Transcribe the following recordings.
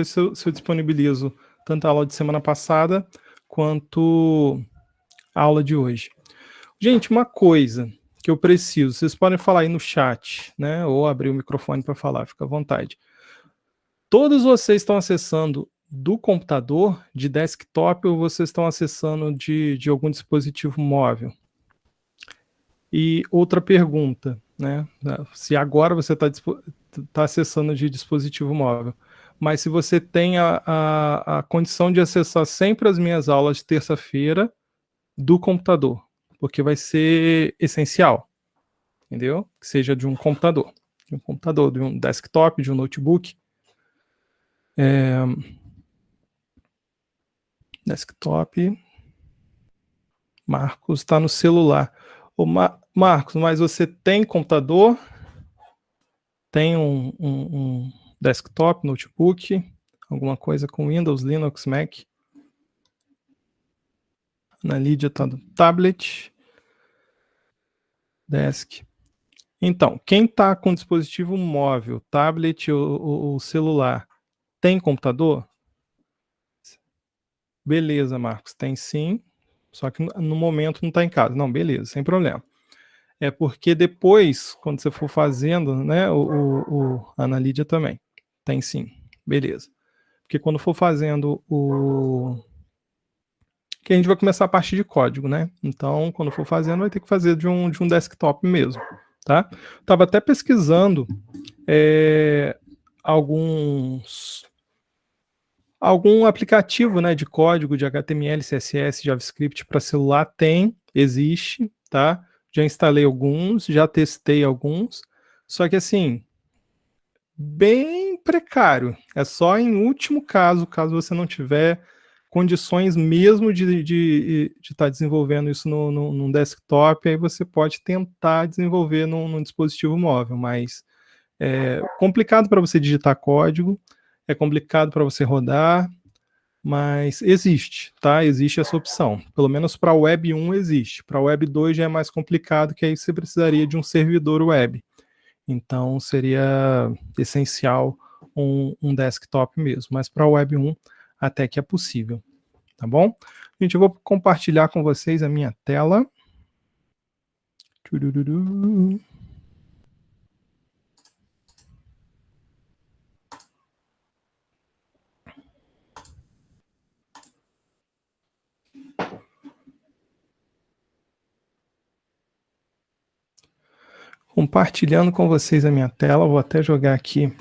se eu disponibilizo tanto a aula de semana passada quanto a aula de hoje. Gente, uma coisa que eu preciso, vocês podem falar aí no chat, né? Ou abrir o microfone para falar, fica à vontade. Todos vocês estão acessando do computador, de desktop, ou vocês estão acessando de algum dispositivo móvel? E outra pergunta, né? Se agora você está acessando de dispositivo móvel, mas se você tem a condição de acessar sempre as minhas aulas de terça-feira do computador, porque vai ser essencial, entendeu? Que seja de um computador, de um desktop, de um notebook. Desktop. Marcos está no celular. Marcos, mas você tem computador? Tem um desktop, notebook? Alguma coisa com Windows, Linux, Mac? Ana Lídia está no tablet. Desk. Então, quem está com dispositivo móvel, tablet ou celular, tem computador? Beleza, Marcos, tem sim. Só que no momento não está em casa. Não, beleza, sem problema. É porque depois, quando você for fazendo, né, a Ana Lídia também. Tem sim, beleza. Porque quando for fazendo que a gente vai começar a partir de código, né? Então, quando for fazendo, vai ter que fazer de um desktop mesmo, tá? Tava até pesquisando algum aplicativo, né, de código de HTML, CSS, JavaScript para celular. Existe, tá? Já instalei alguns, já testei alguns, só que assim, bem precário. É só em último caso, caso você não tiver condições mesmo de estar desenvolvendo isso num desktop, aí você pode tentar desenvolver num dispositivo móvel, mas é complicado para você digitar código, é complicado para você rodar, mas existe, tá? Existe essa opção. Pelo menos para a Web 1 existe. Para a Web 2 já é mais complicado, que aí você precisaria de um servidor web. Então seria essencial um desktop mesmo. Mas para a Web 1 até que é possível, tá bom? Gente, eu vou compartilhar com vocês a minha tela. Turururu. Compartilhando com vocês a minha tela, vou até jogar aqui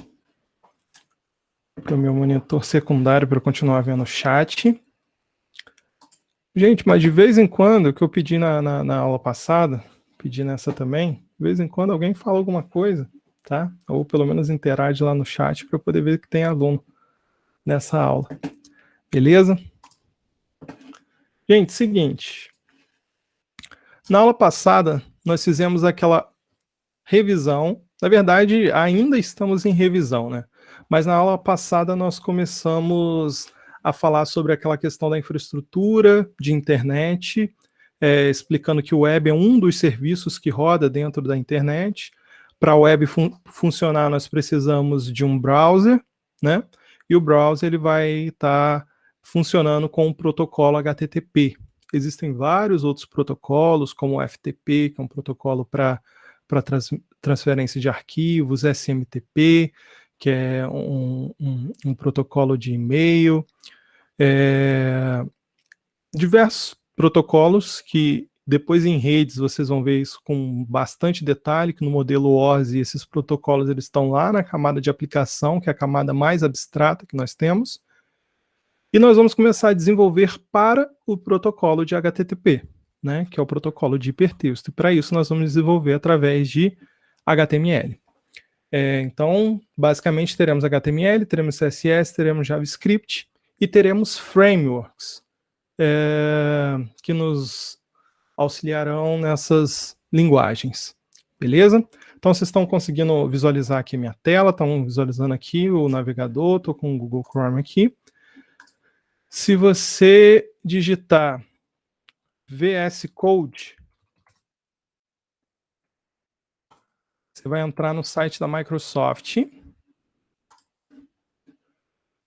para o meu monitor secundário para eu continuar vendo o chat. Gente, mas de vez em quando, que eu pedi na aula passada, pedi nessa também, de vez em quando alguém fala alguma coisa, tá? Ou pelo menos interage lá no chat para eu poder ver que tem aluno nessa aula. Beleza? Gente, seguinte. Na aula passada, nós fizemos aquela revisão. Na verdade, ainda estamos em revisão, né? Mas na aula passada nós começamos a falar sobre aquela questão da infraestrutura de internet, explicando que o web é um dos serviços que roda dentro da internet. Para a web funcionar, nós precisamos de um browser, né? E o browser ele vai estar funcionando com o protocolo HTTP. Existem vários outros protocolos, como o FTP, que é um protocolo para transferência de arquivos, SMTP, que é um protocolo de e-mail, diversos protocolos que depois em redes vocês vão ver isso com bastante detalhe, que no modelo OSI esses protocolos eles estão lá na camada de aplicação, que é a camada mais abstrata que nós temos, e nós vamos começar a desenvolver para o protocolo de HTTP, né, que é o protocolo de hipertexto, e para isso nós vamos desenvolver através de HTML. Então, basicamente teremos HTML, teremos CSS, teremos JavaScript e teremos frameworks que nos auxiliarão nessas linguagens, beleza? Então, vocês estão conseguindo visualizar aqui minha tela, estão visualizando aqui o navegador, estou com o Google Chrome aqui. Se você digitar VS Code, você vai entrar no site da Microsoft.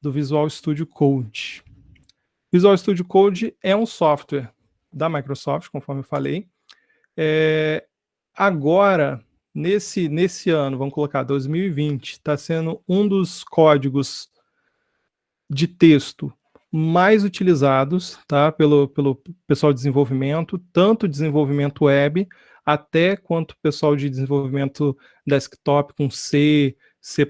do Visual Studio Code. Visual Studio Code é um software da Microsoft, conforme eu falei. Agora, nesse ano, vamos colocar 2020, está sendo um dos códigos de texto mais utilizados, tá, pelo pessoal de desenvolvimento, tanto desenvolvimento web, até quanto pessoal de desenvolvimento desktop com C, C++,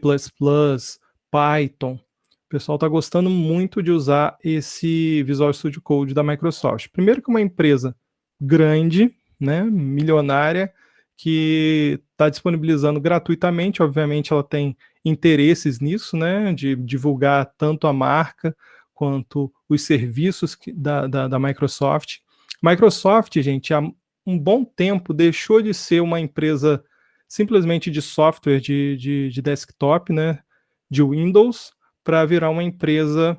Python. O pessoal está gostando muito de usar esse Visual Studio Code da Microsoft. Primeiro que uma empresa grande, né, milionária, que está disponibilizando gratuitamente, obviamente ela tem interesses nisso, né, de divulgar tanto a marca quanto os serviços da Microsoft. Microsoft, gente, há um bom tempo deixou de ser uma empresa simplesmente de software de desktop, né, de Windows, para virar uma empresa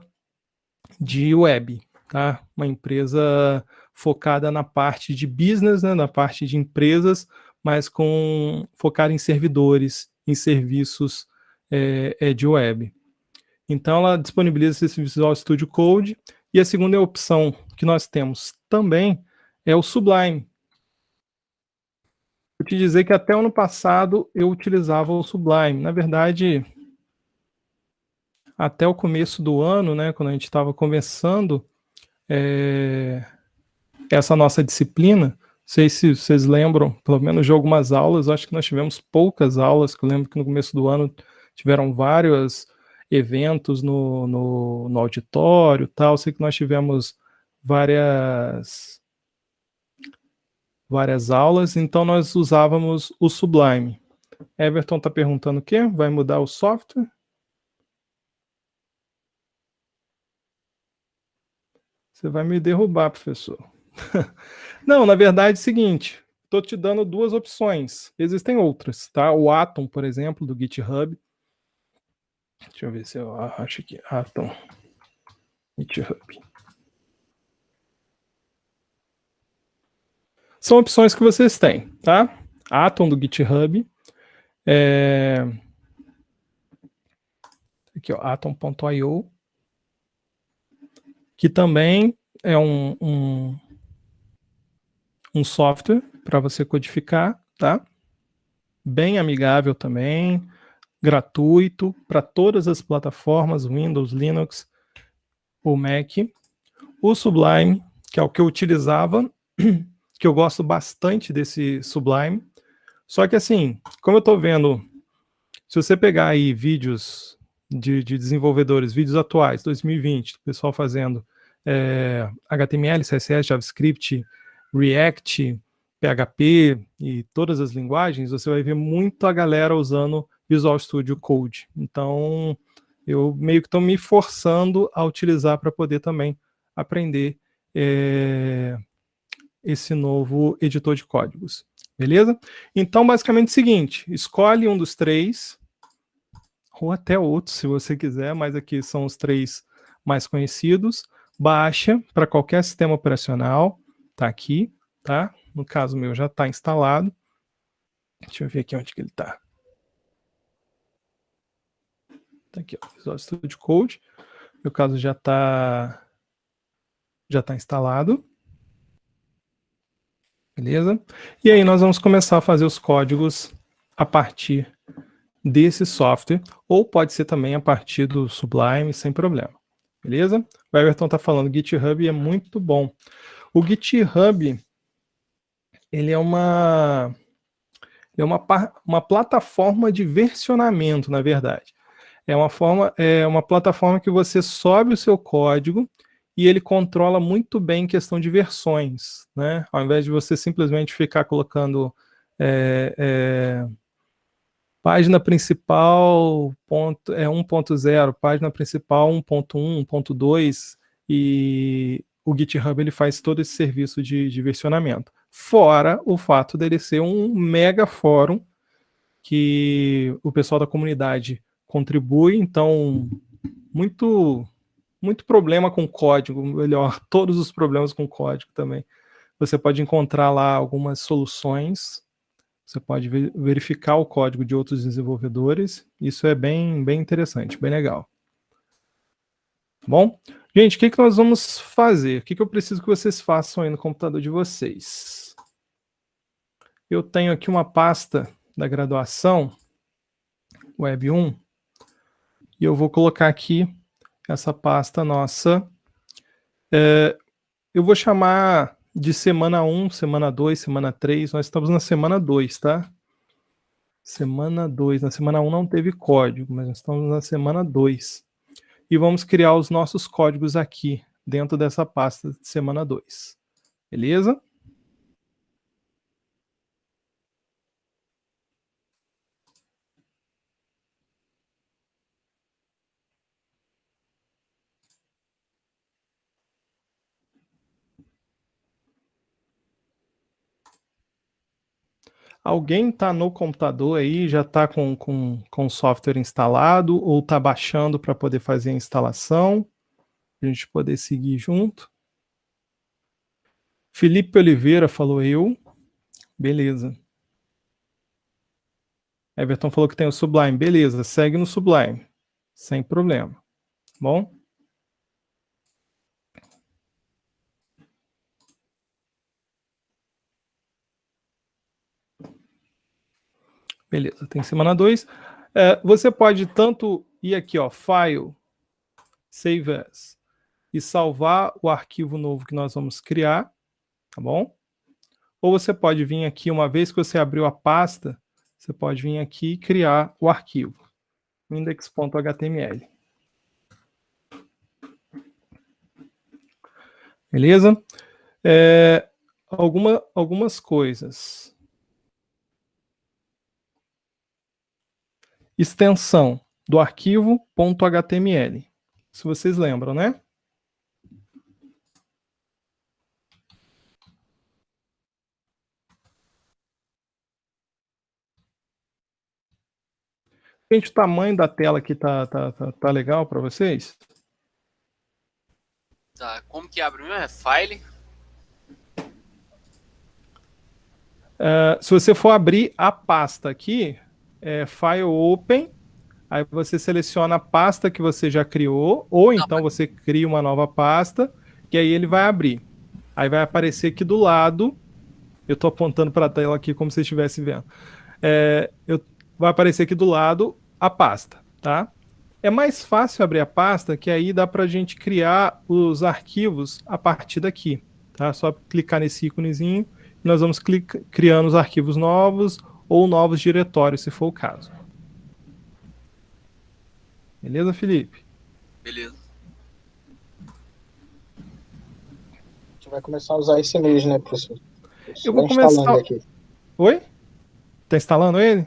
de web, tá? Uma empresa focada na parte de business, né, na parte de empresas, mas focada em servidores, em serviços de web. Então ela disponibiliza esse Visual Studio Code, e a segunda opção que nós temos também é o Sublime. Vou te dizer que até o ano passado eu utilizava o Sublime. Na verdade, até o começo do ano, né, quando a gente estava começando essa nossa disciplina, não sei se vocês lembram, pelo menos de algumas aulas, acho que nós tivemos poucas aulas, que eu lembro que no começo do ano tiveram vários eventos no auditório, tal, sei que nós tivemos várias aulas, então nós usávamos o Sublime. Everton está perguntando o quê? Vai mudar o software? Você vai me derrubar, professor. Não, na verdade é o seguinte, estou te dando duas opções. Existem outras, tá? O Atom, por exemplo, do GitHub. Deixa eu ver se eu acho aqui. Atom. GitHub. São opções que vocês têm, tá? Atom do GitHub. Aqui, ó, atom.io. Que também é um software para você codificar, tá? Bem amigável também, gratuito para todas as plataformas, Windows, Linux ou Mac. O Sublime, que é o que eu utilizava, que eu gosto bastante desse Sublime. Só que assim, como eu estou vendo, se você pegar aí vídeos de desenvolvedores, vídeos atuais, 2020, o pessoal fazendo HTML, CSS, JavaScript, React, PHP e todas as linguagens, você vai ver muita galera usando Visual Studio Code. Então, eu meio que estou me forçando a utilizar para poder também aprender esse novo editor de códigos. Beleza? Então, basicamente é o seguinte, escolhe um dos três, ou até outro, se você quiser, mas aqui são os três mais conhecidos, baixa para qualquer sistema operacional, tá aqui, tá? No caso meu já está instalado. Deixa eu ver aqui onde que ele está. Tá aqui, ó, Visual Studio Code. No meu caso já está instalado. Beleza? E aí nós vamos começar a fazer os códigos a partir desse software, ou pode ser também a partir do Sublime, sem problema. Beleza? O Everton está falando, GitHub é muito bom. O GitHub, ele é uma plataforma de versionamento, na verdade. É uma plataforma que você sobe o seu código e ele controla muito bem questão de versões, né? Ao invés de você simplesmente ficar colocando página principal 1.0, página principal 1.1, 1.2, e o GitHub ele faz todo esse serviço de versionamento. Fora o fato dele ser um mega fórum que o pessoal da comunidade contribui, então muito problema com código, melhor, todos os problemas com código também. Você pode encontrar lá algumas soluções, você pode verificar o código de outros desenvolvedores, isso é bem interessante, bem legal. bom? Gente, o que nós vamos fazer? O que eu preciso que vocês façam aí no computador de vocês? Eu tenho aqui uma pasta da graduação, Web 1, e eu vou colocar aqui essa pasta nossa. Eu vou chamar de semana 1, semana 2, semana 3. Nós estamos na semana 2, tá? Semana 2. Na semana 1 não teve código, mas nós estamos na semana 2. E vamos criar os nossos códigos aqui, dentro dessa pasta de semana 2. Beleza? Alguém está no computador aí, já está com o software instalado ou está baixando para poder fazer a instalação? A gente poder seguir junto. Felipe Oliveira falou eu. Beleza. Everton falou que tem o Sublime. Beleza, segue no Sublime. Sem problema. Bom? Beleza, tem semana 2. Você pode tanto ir aqui, ó, File, Save As, e salvar o arquivo novo que nós vamos criar, tá bom? Ou você pode vir aqui, uma vez que você abriu a pasta, você pode vir aqui e criar o arquivo, index.html. Beleza? Algumas coisas. Extensão do arquivo .html. Se vocês lembram, né? Gente, o tamanho da tela aqui tá legal para vocês? Tá, como que abre mesmo? É File? Se você for abrir a pasta aqui, File Open, aí você seleciona a pasta que você já criou, ou então você cria uma nova pasta, e aí ele vai abrir. Aí vai aparecer aqui do lado, eu estou apontando para a tela aqui como se você estivesse vendo. Vai aparecer aqui do lado a pasta, tá? É mais fácil abrir a pasta, que aí dá para a gente criar os arquivos a partir daqui, tá? Só clicar nesse íconezinho e nós vamos criando os arquivos novos ou novos diretórios, se for o caso. Beleza, Felipe? Beleza. A gente vai começar a usar esse mês, né, professor? Eu vou começar... aqui. Oi? Tá instalando ele?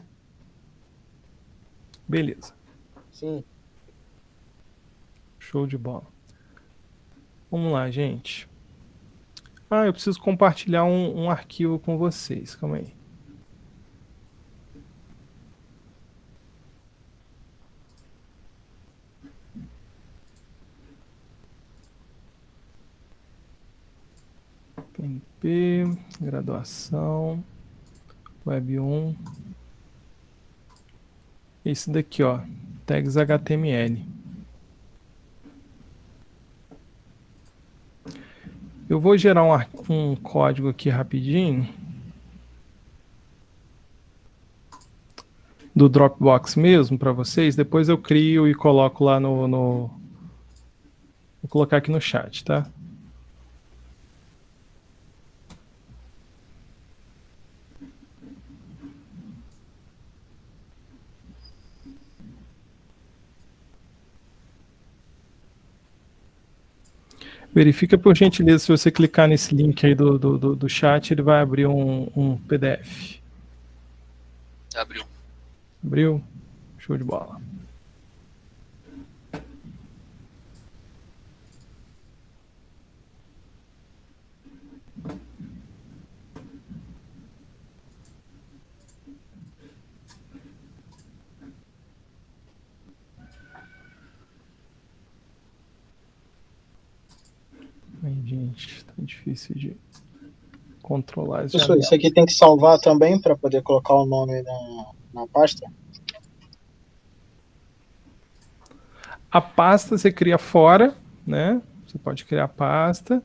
Beleza. Sim. Show de bola. Vamos lá, gente. Eu preciso compartilhar um arquivo com vocês. Calma aí. PNP, graduação, Web 1. Esse daqui, ó, tags HTML. Eu vou gerar um código aqui rapidinho do Dropbox mesmo para vocês. Depois eu crio e coloco lá Vou colocar aqui no chat, tá? Verifica, por gentileza, se você clicar nesse link aí do chat, ele vai abrir um PDF. Abriu. Abriu? Show de bola. Ai, gente, tá difícil de controlar as Professor, isso aqui tem que salvar também para poder colocar o nome na pasta? A pasta você cria fora, né? Você pode criar pasta.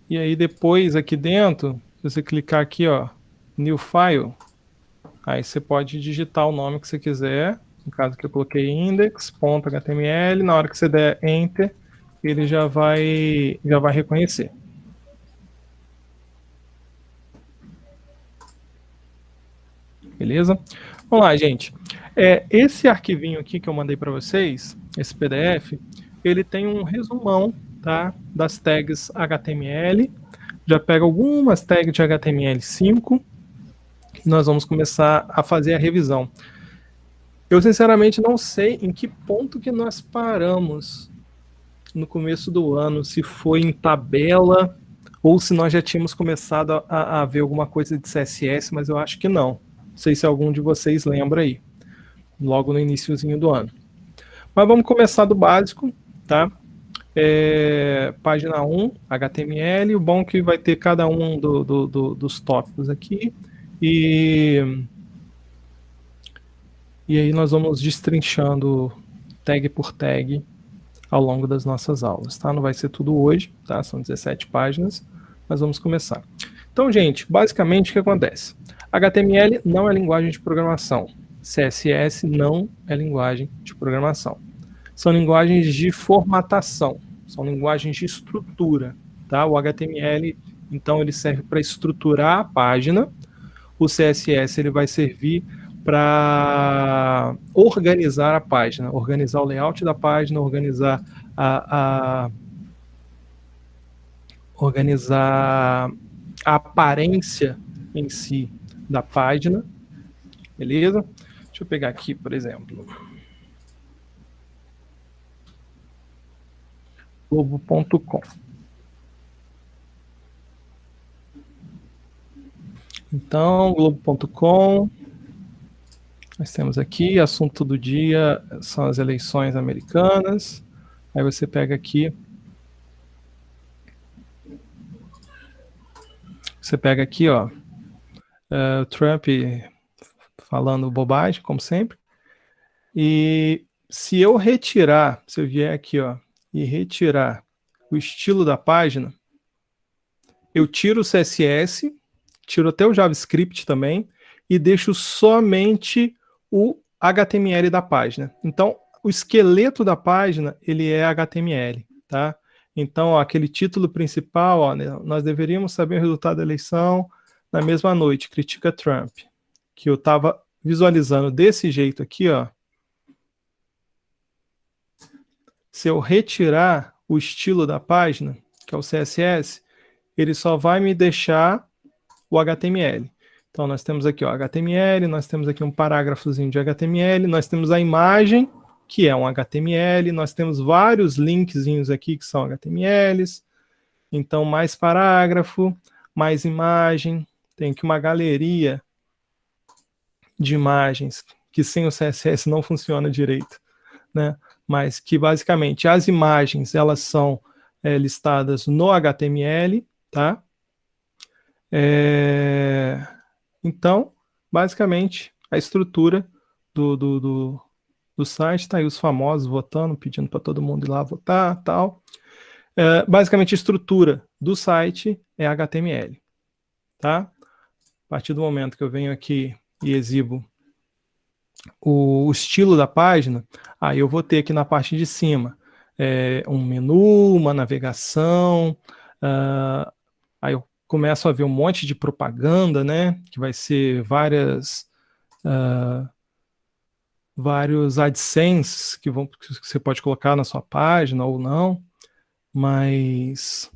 E aí depois aqui dentro, se você clicar aqui, ó, New File, aí você pode digitar o nome que você quiser. No caso que eu coloquei index.html, na hora que você der Enter, ele já vai reconhecer. Beleza? Vamos lá, gente. Esse arquivinho aqui que eu mandei para vocês, esse PDF, ele tem um resumão, tá, das tags HTML. Já pega algumas tags de HTML5 e nós vamos começar a fazer a revisão. Eu sinceramente não sei em que ponto que nós paramos no começo do ano, se foi em tabela ou se nós já tínhamos começado a ver alguma coisa de CSS, mas eu acho que não. Não sei se algum de vocês lembra aí, logo no iniciozinho do ano. Mas vamos começar do básico, tá? Página 1, HTML, o bom é que vai ter cada um dos tópicos aqui, e aí nós vamos destrinchando tag por tag ao longo das nossas aulas, tá? Não vai ser tudo hoje, tá? São 17 páginas, mas vamos começar. Então, gente, basicamente o que acontece? HTML não é linguagem de programação. CSS não é linguagem de programação. São linguagens de formatação, são linguagens de estrutura, tá? O HTML, então, ele serve para estruturar a página. O CSS ele vai servir para organizar a página, organizar o layout da página, organizar organizar a aparência em si da página, beleza? Deixa eu pegar aqui, por exemplo, globo.com. Então, globo.com, nós temos aqui, assunto do dia são as eleições americanas. Aí você pega aqui, ó, Trump falando bobagem, como sempre. E se eu vier aqui, ó, e retirar o estilo da página, eu tiro o CSS, tiro até o JavaScript também, e deixo somente o HTML da página. Então, o esqueleto da página, ele é HTML, tá? Então, ó, aquele título principal, ó, né, nós deveríamos saber o resultado da eleição na mesma noite, critica Trump, que eu estava visualizando desse jeito aqui, ó. Se eu retirar o estilo da página, que é o CSS, ele só vai me deixar o HTML. Então, nós temos aqui o HTML, nós temos aqui um parágrafozinho de HTML, nós temos a imagem, que é um HTML, nós temos vários linkzinhos aqui que são HTMLs. Então, mais parágrafo, mais imagem, tem aqui uma galeria de imagens que sem o CSS não funciona direito, né? Mas que basicamente as imagens elas são listadas no HTML, tá? Então, basicamente, a estrutura do site, tá aí os famosos votando, pedindo para todo mundo ir lá votar, tal. Basicamente, a estrutura do site é HTML, tá? A partir do momento que eu venho aqui e exibo o estilo da página, aí eu vou ter aqui na parte de cima um menu, uma navegação, aí eu começo a ver um monte de propaganda, né? Que vai ser vários AdSense que você pode colocar na sua página ou não, mas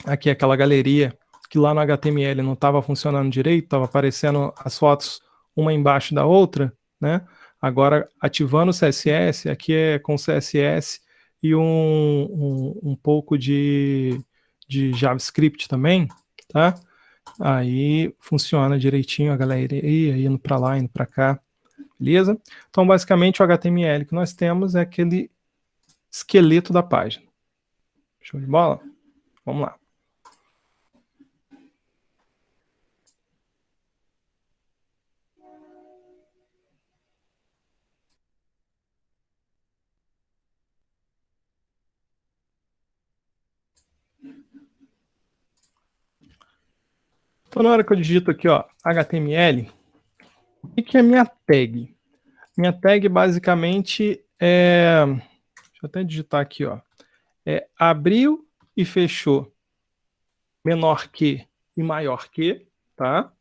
aqui é aquela galeria que lá no HTML não estava funcionando direito, estava aparecendo as fotos uma embaixo da outra, né? Agora, ativando o CSS, aqui é com CSS e um pouco de JavaScript também, tá? Aí funciona direitinho a galeria indo para lá, indo para cá, beleza? Então, basicamente, o HTML que nós temos é aquele esqueleto da página. Show de bola? Vamos lá. Então, na hora que eu digito aqui, ó, HTML, o que é minha tag? Minha tag, basicamente, deixa eu até digitar aqui, ó. Abriu e fechou menor que e maior que, tá?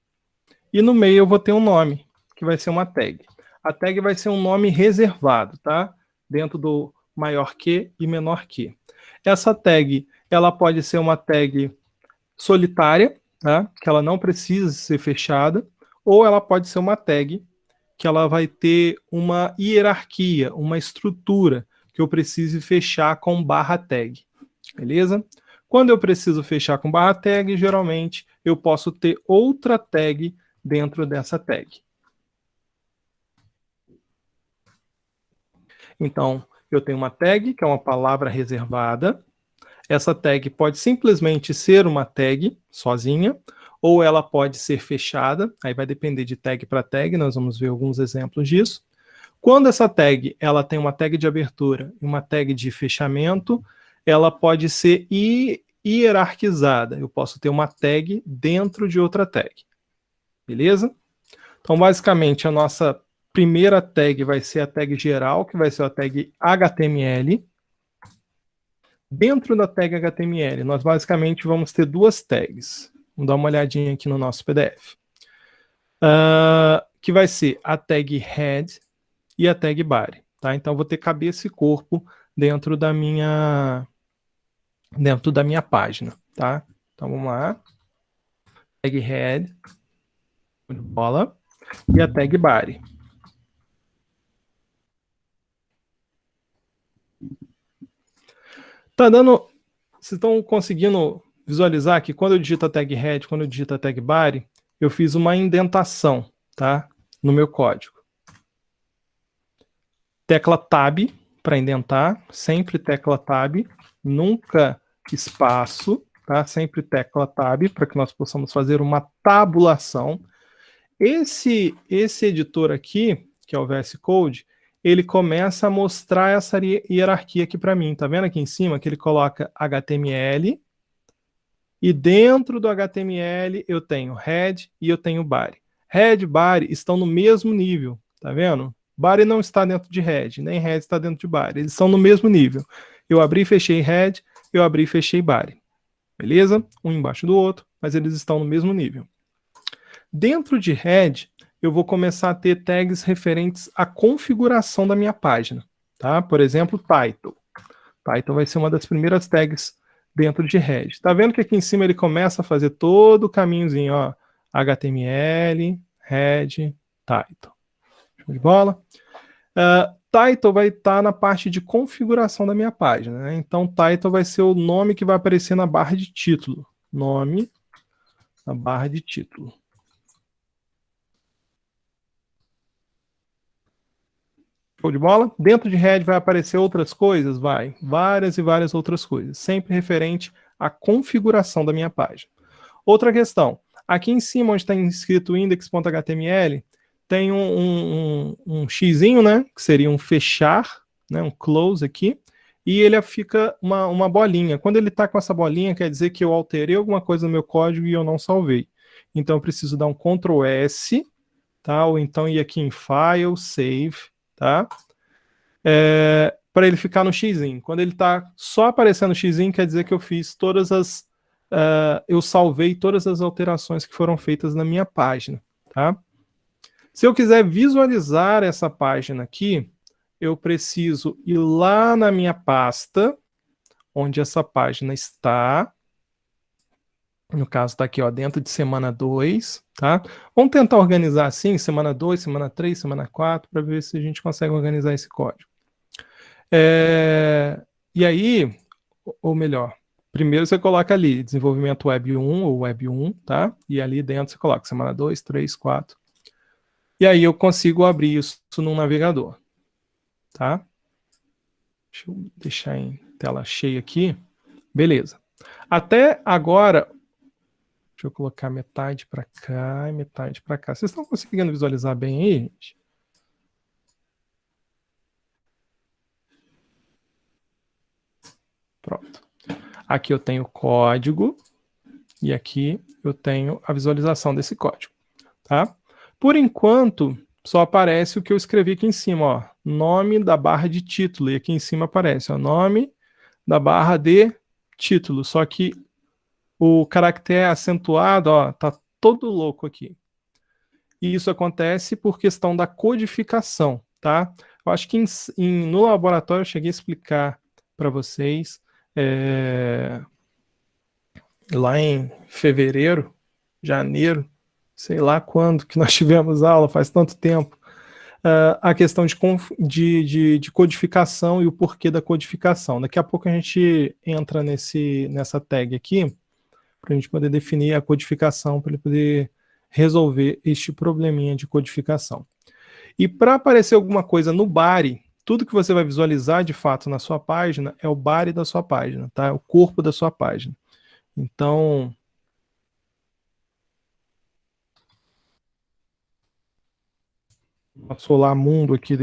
E no meio eu vou ter um nome, que vai ser uma tag. A tag vai ser um nome reservado, tá? Dentro do maior que e menor que. Essa tag, ela pode ser uma tag solitária, tá? Que ela não precisa ser fechada, ou ela pode ser uma tag que ela vai ter uma hierarquia, uma estrutura que eu precise fechar com barra tag, beleza? Quando eu preciso fechar com barra tag, geralmente eu posso ter outra tag dentro dessa tag. Então, eu tenho uma tag, que é uma palavra reservada. Essa tag pode simplesmente ser uma tag sozinha, ou ela pode ser fechada, aí vai depender de tag para tag, nós vamos ver alguns exemplos disso. Quando essa tag ela tem uma tag de abertura e uma tag de fechamento, ela pode ser hierarquizada. Eu posso ter uma tag dentro de outra tag. Beleza? Então, basicamente, a nossa primeira tag vai ser a tag geral, que vai ser a tag HTML. Dentro da tag HTML, nós basicamente vamos ter duas tags. Vamos dar uma olhadinha aqui no nosso PDF. Que vai ser a tag head e a tag body. Tá? Então, eu vou ter cabeça e corpo dentro da minha página. Tá? Então, vamos lá. Tag head, bola, e a tag body. Tá dando... Vocês estão conseguindo visualizar que quando eu digito a tag head, quando eu digito a tag body, eu fiz uma indentação, tá? No meu código. Tecla Tab para indentar, sempre tecla Tab, nunca espaço, tá? Sempre tecla Tab para que nós possamos fazer uma tabulação. Esse editor aqui, que é o VS Code, ele começa a mostrar essa hierarquia aqui para mim. Tá vendo aqui em cima que ele coloca HTML e dentro do HTML eu tenho head e eu tenho body. Head e body estão no mesmo nível, tá vendo? Body não está dentro de head, nem head está dentro de body. Eles estão no mesmo nível. Eu abri e fechei head, eu abri e fechei body. Beleza? Um embaixo do outro, mas eles estão no mesmo nível. Dentro de head, eu vou começar a ter tags referentes à configuração da minha página. Tá? Por exemplo, title. Title vai ser uma das primeiras tags dentro de head. Tá vendo que aqui em cima ele começa a fazer todo o caminhozinho, ó. HTML, head, title. Show de bola? Title vai estar na parte de configuração da minha página, né? Então, title vai ser o nome que vai aparecer na barra de título. Nome na barra de título. Show de bola? Dentro de head vai aparecer outras coisas? Vai. Várias e várias outras coisas. Sempre referente à configuração da minha página. Outra questão. Aqui em cima, onde está escrito index.html, tem um xizinho, né? Que seria um fechar, né, um close aqui. E ele fica uma bolinha. Quando ele está com essa bolinha, quer dizer que eu alterei alguma coisa no meu código e eu não salvei. Então, eu preciso dar um Ctrl S, tá? Ou então ir aqui em File, Save, tá? Para ele ficar no xizinho. Quando ele está só aparecendo o xizinho, quer dizer que eu fiz todas as... eu salvei todas as alterações que foram feitas na minha página, tá? Se eu quiser visualizar essa página aqui, eu preciso ir lá na minha pasta, onde essa página está. No caso, está aqui, ó, dentro de semana 2, tá? Vamos tentar organizar assim, semana 2, semana 3, semana 4, para ver se a gente consegue organizar esse código. E aí, ou melhor, primeiro você coloca ali, desenvolvimento web 1 ou web 1, tá? E ali dentro você coloca semana 2, 3, 4. E aí eu consigo abrir isso no navegador, tá? Deixa eu deixar em tela cheia aqui. Beleza. Até agora, deixa eu colocar metade para cá e metade para cá. Vocês estão conseguindo visualizar bem aí, gente? Pronto. Aqui eu tenho o código E aqui eu tenho a visualização desse código, tá? Por enquanto, só aparece o que eu escrevi aqui em cima, ó, nome da barra de título, e aqui em cima aparece o nome da barra de título, só que o caractere acentuado, ó, tá todo louco aqui. E isso acontece por questão da codificação, tá? Eu acho que no laboratório eu cheguei a explicar para vocês, lá em fevereiro, janeiro, sei lá quando que nós tivemos aula, faz tanto tempo, a questão de codificação e o porquê da codificação. Daqui a pouco a gente entra nessa tag aqui, para a gente poder definir a codificação, para ele poder resolver este probleminha de codificação. E para aparecer alguma coisa no body, tudo que você vai visualizar de fato na sua página é o body da sua página, tá? É o corpo da sua página. Então, nosso olá mundo aqui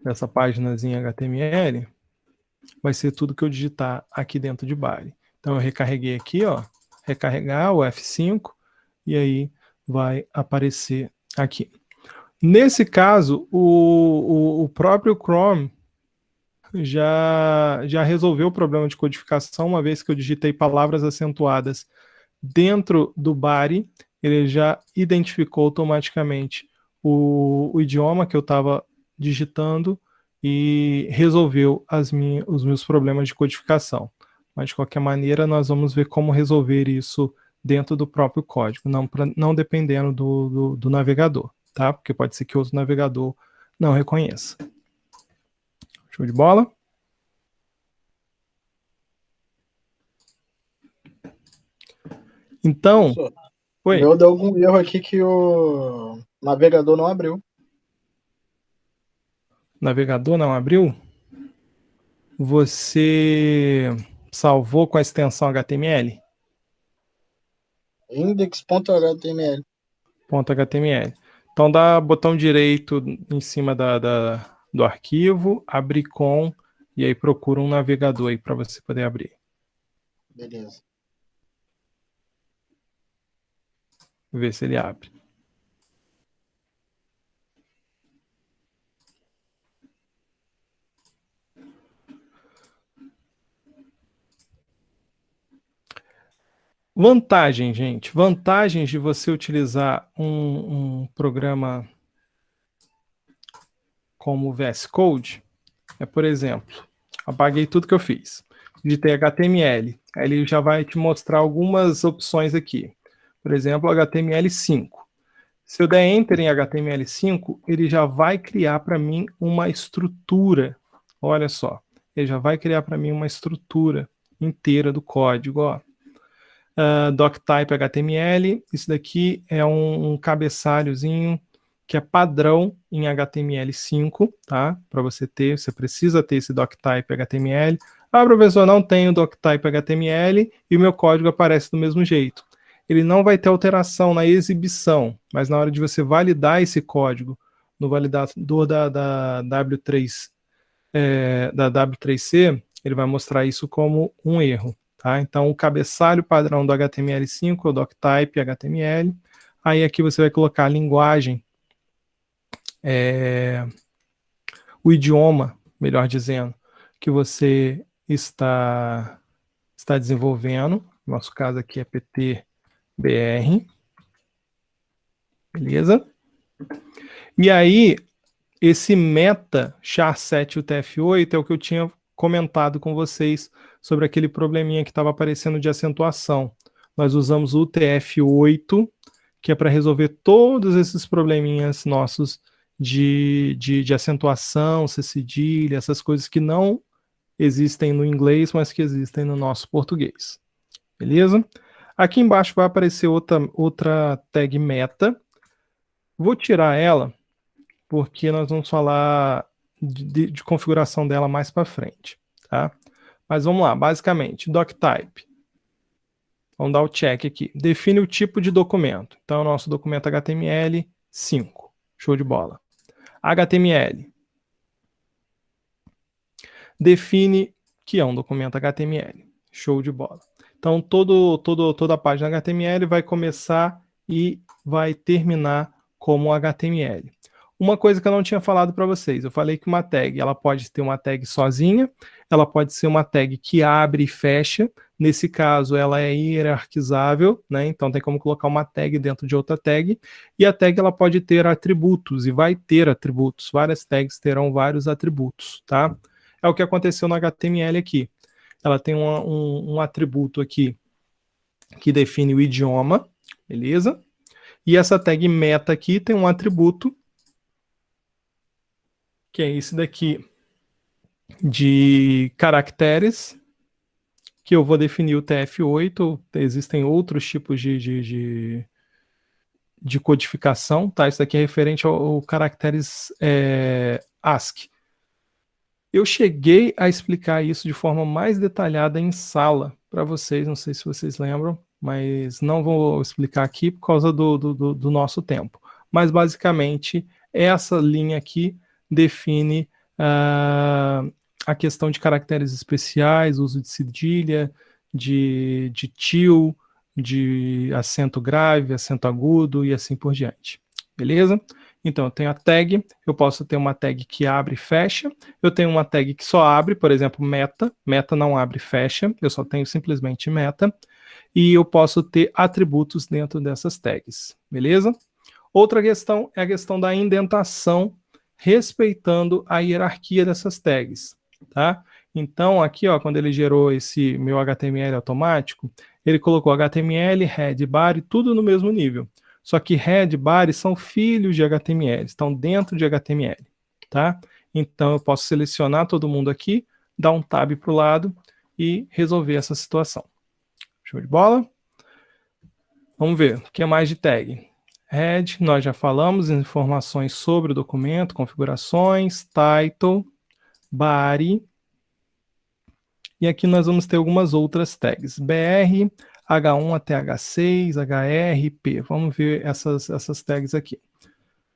dessa páginazinha HTML vai ser tudo que eu digitar aqui dentro de body. Então eu recarreguei aqui, ó, recarregar o F5 e aí vai aparecer aqui. Nesse caso, o próprio Chrome já resolveu o problema de codificação, uma vez que eu digitei palavras acentuadas dentro do body, ele já identificou automaticamente o idioma que eu estava digitando e resolveu os meus problemas de codificação. Mas, de qualquer maneira, nós vamos ver como resolver isso dentro do próprio código, não dependendo do navegador, tá? Porque pode ser que outro navegador não reconheça. Show de bola? Então, Professor, oi. meu deu algum erro aqui que o navegador não abriu. Navegador não abriu? Você salvou com a extensão HTML? Index.html. .html. Então dá botão direito em cima do arquivo, abre com, e aí procura um navegador aí para você poder abrir. Beleza. Ver se ele abre. Vantagem, gente. Vantagens de você utilizar um programa como o VS Code é, por exemplo, apaguei tudo que eu fiz. Digitei HTML. Aí ele já vai te mostrar algumas opções aqui. Por exemplo, HTML5. Se eu der Enter em HTML5, ele já vai criar para mim uma estrutura. Olha só. Ele já vai criar para mim uma estrutura inteira do código. Ó. Doctype HTML. Isso daqui é um cabeçalhozinho que é padrão em HTML5, tá? Para você ter, você precisa ter esse doctype HTML. Ah, professor, não tenho doctype HTML e o meu código aparece do mesmo jeito. Ele não vai ter alteração na exibição, mas na hora de você validar esse código no validador da W3, da W3C, ele vai mostrar isso como um erro. Tá? Então, o cabeçalho padrão do HTML5 é o doctype HTML. Aí aqui você vai colocar a linguagem, o idioma, melhor dizendo, que você está desenvolvendo. No nosso caso aqui é PTBR. Beleza? E aí, esse meta char7 UTF-8 é o que eu tinha comentado com vocês sobre aquele probleminha que estava aparecendo de acentuação. Nós usamos o UTF-8, que é para resolver todos esses probleminhas nossos de acentuação, cedilha, essas coisas que não existem no inglês, mas que existem no nosso português. Beleza? Aqui embaixo vai aparecer outra tag meta. Vou tirar ela, porque nós vamos falar de configuração dela mais para frente, tá? Mas vamos lá, basicamente, doctype. Vamos dar o check aqui. Define o tipo de documento. Então, o nosso documento HTML5. Show de bola. HTML. Define que é um documento HTML. Show de bola. Então, toda a página HTML vai começar e vai terminar como HTML. Uma coisa que eu não tinha falado para vocês, eu falei que uma tag, ela pode ter uma tag sozinha, ela pode ser uma tag que abre e fecha. Nesse caso, ela é hierarquizável, né? Então tem como colocar uma tag dentro de outra tag. E a tag ela pode ter atributos e vai ter atributos. Várias tags terão vários atributos, tá? É o que aconteceu no HTML aqui. Ela tem um atributo aqui que define o idioma, beleza? E essa tag meta aqui tem um atributo que é esse daqui de caracteres, que eu vou definir o TF8. Existem outros tipos de codificação, tá? Isso daqui é referente ao caracteres ASCII. Eu cheguei a explicar isso de forma mais detalhada em sala para vocês, não sei se vocês lembram, mas não vou explicar aqui por causa do nosso tempo. Mas basicamente, essa linha aqui define a questão de caracteres especiais, uso de cedilha, de til, de acento grave, acento agudo e assim por diante. Beleza? Então, eu tenho a tag, eu posso ter uma tag que abre e fecha, eu tenho uma tag que só abre, por exemplo, meta não abre e fecha, eu só tenho simplesmente meta, e eu posso ter atributos dentro dessas tags, beleza? Outra questão é a questão da indentação, respeitando a hierarquia dessas tags, tá? Então, aqui, ó, quando ele gerou esse meu HTML automático, ele colocou HTML, head, body, tudo no mesmo nível. Só que head e body são filhos de HTML, estão dentro de HTML, tá? Então, eu posso selecionar todo mundo aqui, dar um tab para o lado e resolver essa situação. Show de bola? Vamos ver, o que é mais de tag? Head, nós já falamos, informações sobre o documento, configurações, title, body. E aqui nós vamos ter algumas outras tags. BR, H1 até H6, HR, P. Vamos ver essas tags aqui.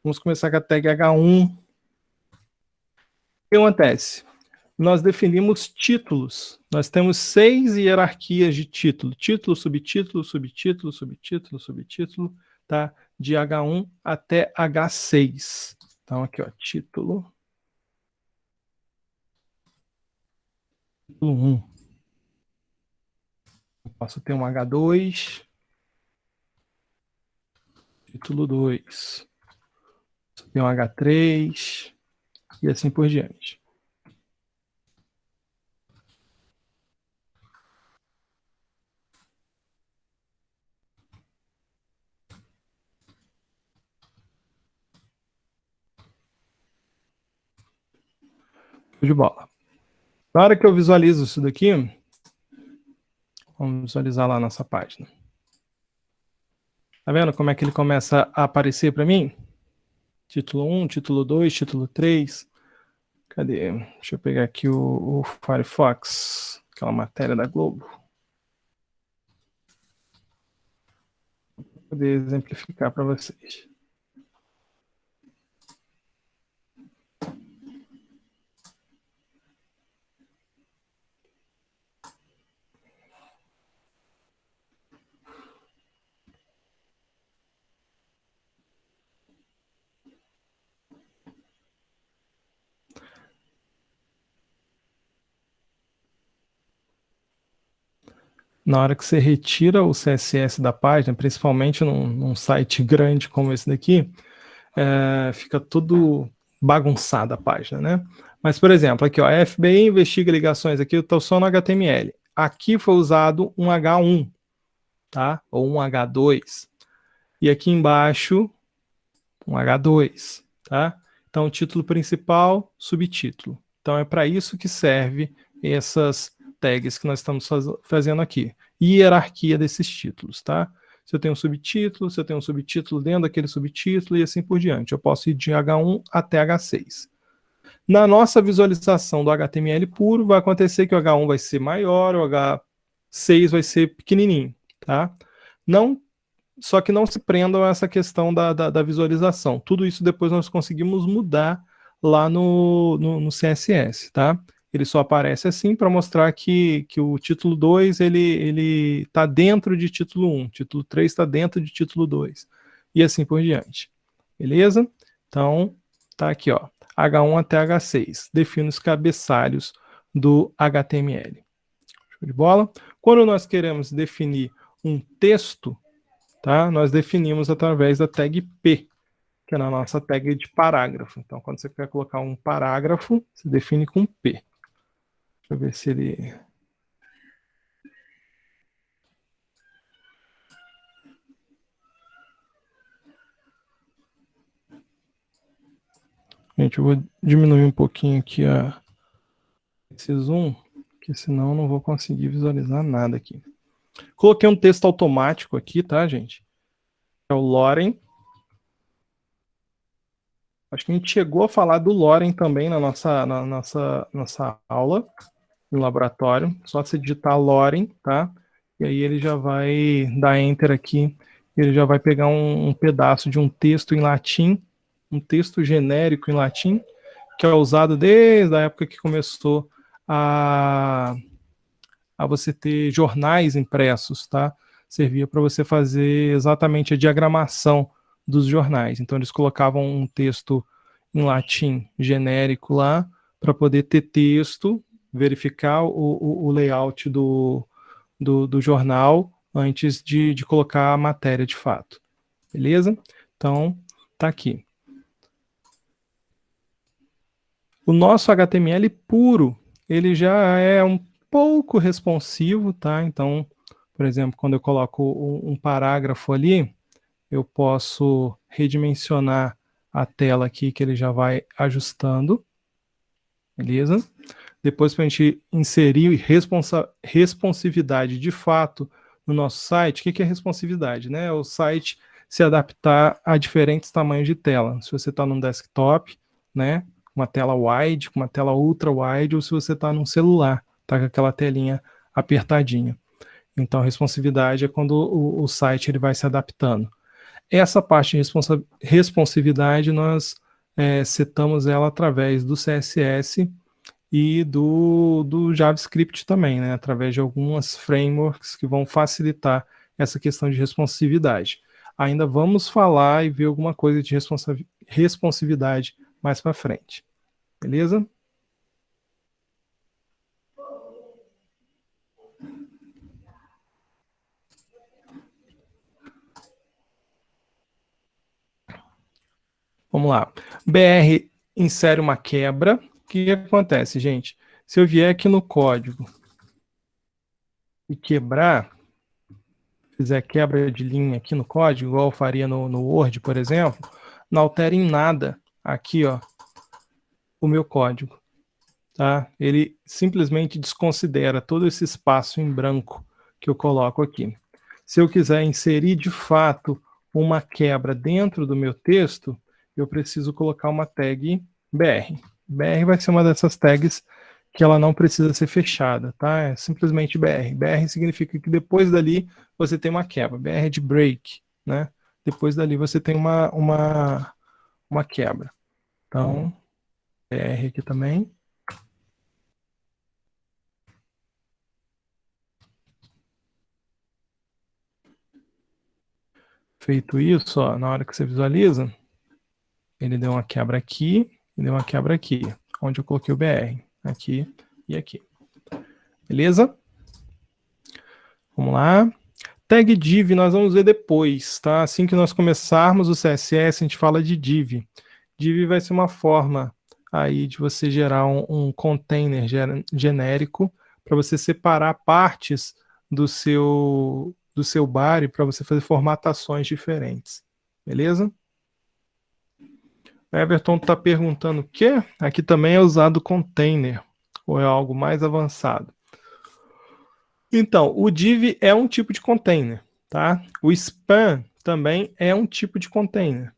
Vamos começar com a tag H1. O que acontece? Nós definimos títulos. Nós temos 6 hierarquias de título. Título, subtítulo, subtítulo, subtítulo, subtítulo, tá? De H1 até H6. Então aqui, ó, título. Título 1. Eu posso ter um H2. Título 2. Tem um H3. E assim por diante. De bola. Na hora que eu visualizo isso daqui, vamos visualizar lá a nossa página. Tá vendo como é que ele começa a aparecer para mim? Título 1, título 2, título 3. Cadê? Deixa eu pegar aqui o Firefox, aquela matéria da Globo. Vou poder exemplificar para vocês. Na hora que você retira o CSS da página, principalmente num site grande como esse daqui, fica tudo bagunçado a página, né? Mas, por exemplo, aqui, ó, a FBI investiga ligações, aqui eu estou só no HTML. Aqui foi usado um H1, tá? Ou um H2. E aqui embaixo, um H2, tá? Então, título principal, subtítulo. Então, é para isso que serve essas tags que nós estamos fazendo aqui. Hierarquia desses títulos, tá? Se eu tenho um subtítulo, se eu tenho um subtítulo dentro daquele subtítulo e assim por diante. Eu posso ir de H1 até H6. Na nossa visualização do HTML puro, vai acontecer que o H1 vai ser maior, o H6 vai ser pequenininho, tá? Só que não se prendam a essa questão da visualização. Tudo isso depois nós conseguimos mudar lá no CSS, tá? ele só aparece assim para mostrar que o título 2 ele está dentro de título 1, título 3 está dentro de título 2, e assim por diante. Beleza? Então, tá aqui, ó, H1 até H6, define os cabeçalhos do HTML. Show de bola? Quando nós queremos definir um texto, tá? Nós definimos através da tag P, que é na nossa tag de parágrafo. Então, quando você quer colocar um parágrafo, você define com P. Deixa eu ver se ele... Gente, eu vou diminuir um pouquinho aqui esse zoom, porque senão eu não vou conseguir visualizar nada aqui. Coloquei um texto automático aqui, tá, gente? É o Loren. Acho que a gente chegou a falar do Loren também na nossa aula no laboratório. Só você digitar Loren, tá? E aí ele já vai dar Enter aqui. Ele já vai pegar um pedaço de um texto em latim, um texto genérico em latim, que é usado desde a época que começou a você ter jornais impressos, tá? Servia para você fazer exatamente a diagramação dos jornais. Então eles colocavam um texto em latim genérico lá para poder ter texto, verificar o layout do jornal antes de colocar a matéria de fato. Beleza? Então, tá aqui. O nosso HTML puro, ele já é um pouco responsivo, tá? Então, por exemplo, quando eu coloco um parágrafo ali, eu posso redimensionar a tela aqui, que ele já vai ajustando, beleza? Depois, para a gente inserir responsividade de fato no nosso site, o que é responsividade, né? O site se adaptar a diferentes tamanhos de tela. Se você está num desktop, né? Uma tela wide, uma tela ultra wide, ou se você está num celular, tá com aquela telinha apertadinha. Então, responsividade é quando o site ele vai se adaptando. Essa parte de responsividade, nós setamos ela através do CSS e do JavaScript também, né? Através de algumas frameworks que vão facilitar essa questão de responsividade. Ainda vamos falar e ver alguma coisa de responsividade mais para frente. Beleza? Vamos lá. BR insere uma quebra. O que acontece, gente? Se eu vier aqui no código e quebrar, fizer quebra de linha aqui no código, igual eu faria no Word, por exemplo, não altere em nada aqui, ó, o meu código. Tá? Ele simplesmente desconsidera todo esse espaço em branco que eu coloco aqui. Se eu quiser inserir de fato uma quebra dentro do meu texto, eu preciso colocar uma tag BR. BR vai ser uma dessas tags que ela não precisa ser fechada, tá? É simplesmente BR. BR significa que depois dali você tem uma quebra. BR de break, né? Depois dali você tem uma quebra. Então, BR aqui também. Feito isso, ó, na hora que você visualiza, ele deu uma quebra aqui e deu uma quebra aqui, onde eu coloquei o BR, aqui e aqui. Beleza? Vamos lá. Tag div nós vamos ver depois, tá? Assim que nós começarmos o CSS, a gente fala de div. Div vai ser uma forma aí de você gerar um container genérico para você separar partes do seu body para você fazer formatações diferentes. Beleza? Everton está perguntando o quê? Aqui também é usado container, ou é algo mais avançado? Então, o div é um tipo de container, tá? O span também é um tipo de container.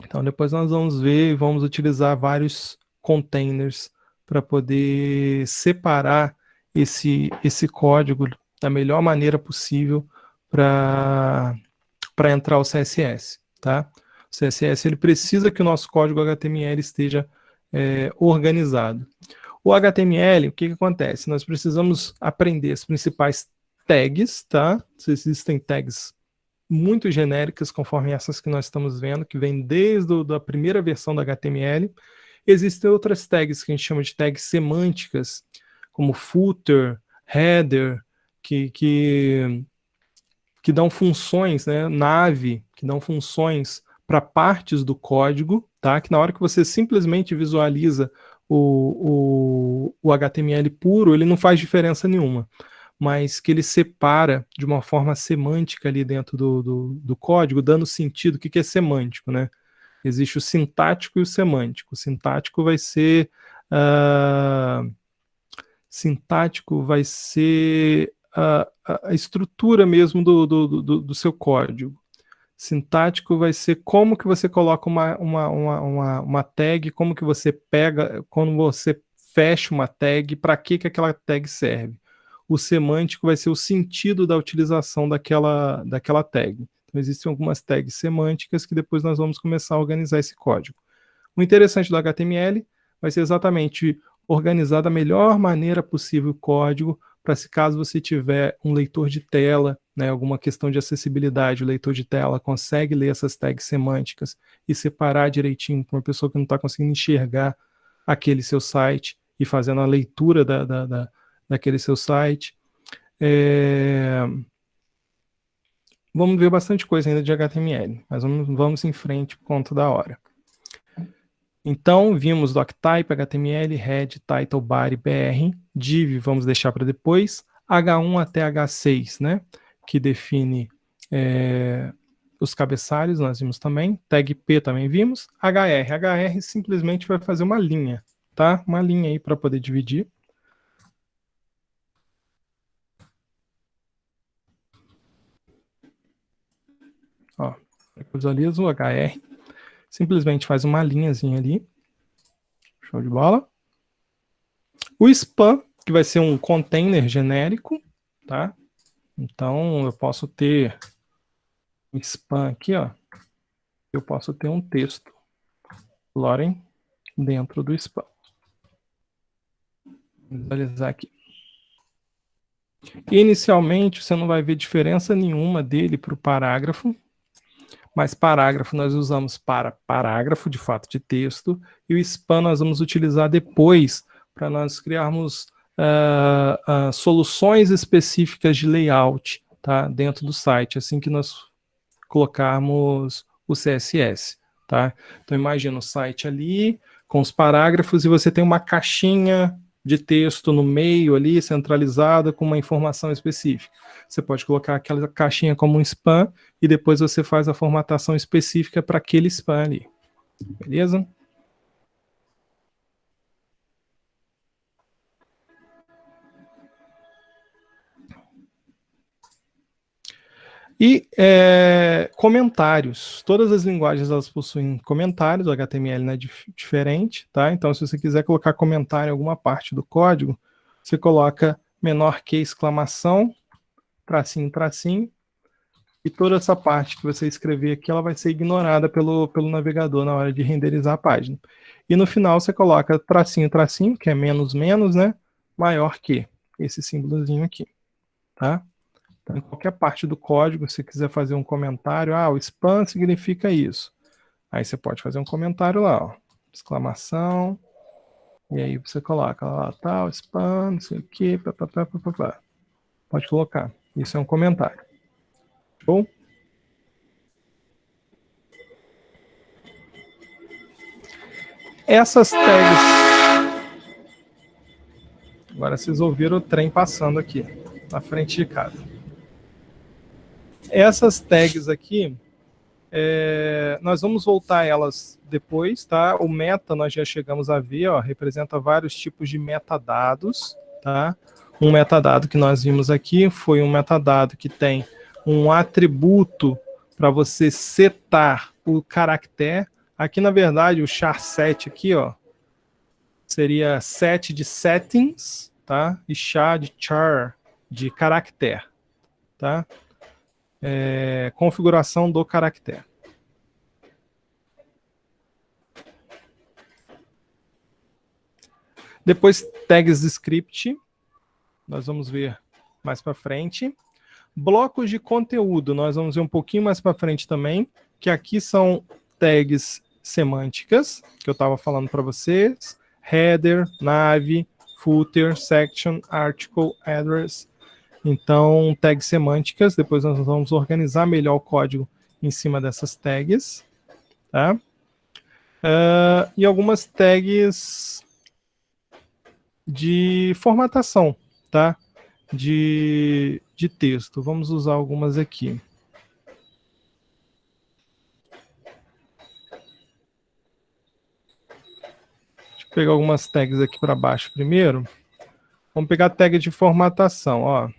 Então, depois nós vamos ver e vamos utilizar vários containers para poder separar esse código da melhor maneira possível para entrar o CSS, tá? O CSS ele precisa que o nosso código HTML esteja organizado. O HTML, o que acontece? Nós precisamos aprender as principais tags, tá? Existem tags muito genéricas, conforme essas que nós estamos vendo, que vem desde a primeira versão do HTML. Existem outras tags que a gente chama de tags semânticas, como footer, header, que dão funções, né? Nave, que dão funções para partes do código, tá? Que na hora que você simplesmente visualiza o HTML puro, ele não faz diferença nenhuma, mas que ele separa de uma forma semântica ali dentro do código, dando sentido. O que é semântico, né? Existe o sintático e o semântico. O sintático vai ser a estrutura mesmo do seu código. Sintático vai ser como que você coloca uma tag, como que você pega, quando você fecha uma tag, para que aquela tag serve. O semântico vai ser o sentido da utilização daquela tag. Então, existem algumas tags semânticas que depois nós vamos começar a organizar esse código. O interessante do HTML vai ser exatamente organizar da melhor maneira possível o código, para se caso você tiver um leitor de tela, né, alguma questão de acessibilidade, o leitor de tela consegue ler essas tags semânticas e separar direitinho para uma pessoa que não está conseguindo enxergar aquele seu site e fazendo a leitura daquele seu site. Vamos ver bastante coisa ainda de HTML, mas vamos em frente por conta da hora. Então, vimos doctype, HTML, head, title, body, br, div, vamos deixar para depois, H1 até H6, né, que define os cabeçalhos, nós vimos também, tag P também vimos, HR simplesmente vai fazer uma linha, tá, uma linha aí para poder dividir. Ó, visualizo o HR, simplesmente faz uma linhazinha ali. Show de bola. O span, que vai ser um container genérico, tá? Então, eu posso ter um span aqui, ó. Eu posso ter um texto Loren dentro do span. Vou visualizar aqui. Inicialmente, você não vai ver diferença nenhuma dele para o parágrafo, mas parágrafo nós usamos para parágrafo, de fato, de texto, e o span nós vamos utilizar depois para nós criarmos soluções específicas de layout, tá, dentro do site, assim que nós colocarmos o CSS. Tá? Então imagina o site ali, com os parágrafos, e você tem uma caixinha de texto no meio ali, centralizada, com uma informação específica. Você pode colocar aquela caixinha como um spam, e depois você faz a formatação específica para aquele spam ali. Beleza? E comentários. Todas as linguagens elas possuem comentários, o HTML não é diferente, tá? Então, se você quiser colocar comentário em alguma parte do código, você coloca menor que exclamação, tracinho, tracinho, e toda essa parte que você escrever aqui, ela vai ser ignorada pelo navegador na hora de renderizar a página. E no final você coloca tracinho, tracinho, que é menos, menos, né? Maior que, esse símbolozinho aqui, tá? Então, em qualquer parte do código, se quiser fazer um comentário, o spam significa isso. Aí você pode fazer um comentário lá, ó, exclamação, e aí você coloca lá, tal, spam, não sei o que, papapá. Pode colocar. Isso é um comentário. Show? Essas tags... Agora vocês ouviram o trem passando aqui, na frente de casa. Essas tags aqui, nós vamos voltar a elas depois, tá? O meta nós já chegamos a ver, ó, representa vários tipos de metadados, tá? Um metadado que nós vimos aqui foi um metadado que tem um atributo para você setar o caractere. Aqui, na verdade, o char set aqui, ó, seria set de settings, tá? E char de char de caractere, tá? Configuração do caractere. Depois tags de script, nós vamos ver mais para frente. Blocos de conteúdo, nós vamos ver um pouquinho mais para frente também, que aqui são tags semânticas, que eu estava falando para vocês. Header, nav, footer, section, article, address. Então, tags semânticas, depois nós vamos organizar melhor o código em cima dessas tags. Tá? E algumas tags de formatação, tá? De texto. Vamos usar algumas aqui. Deixa eu pegar algumas tags aqui para baixo primeiro. Vamos pegar a tag de formatação, ó.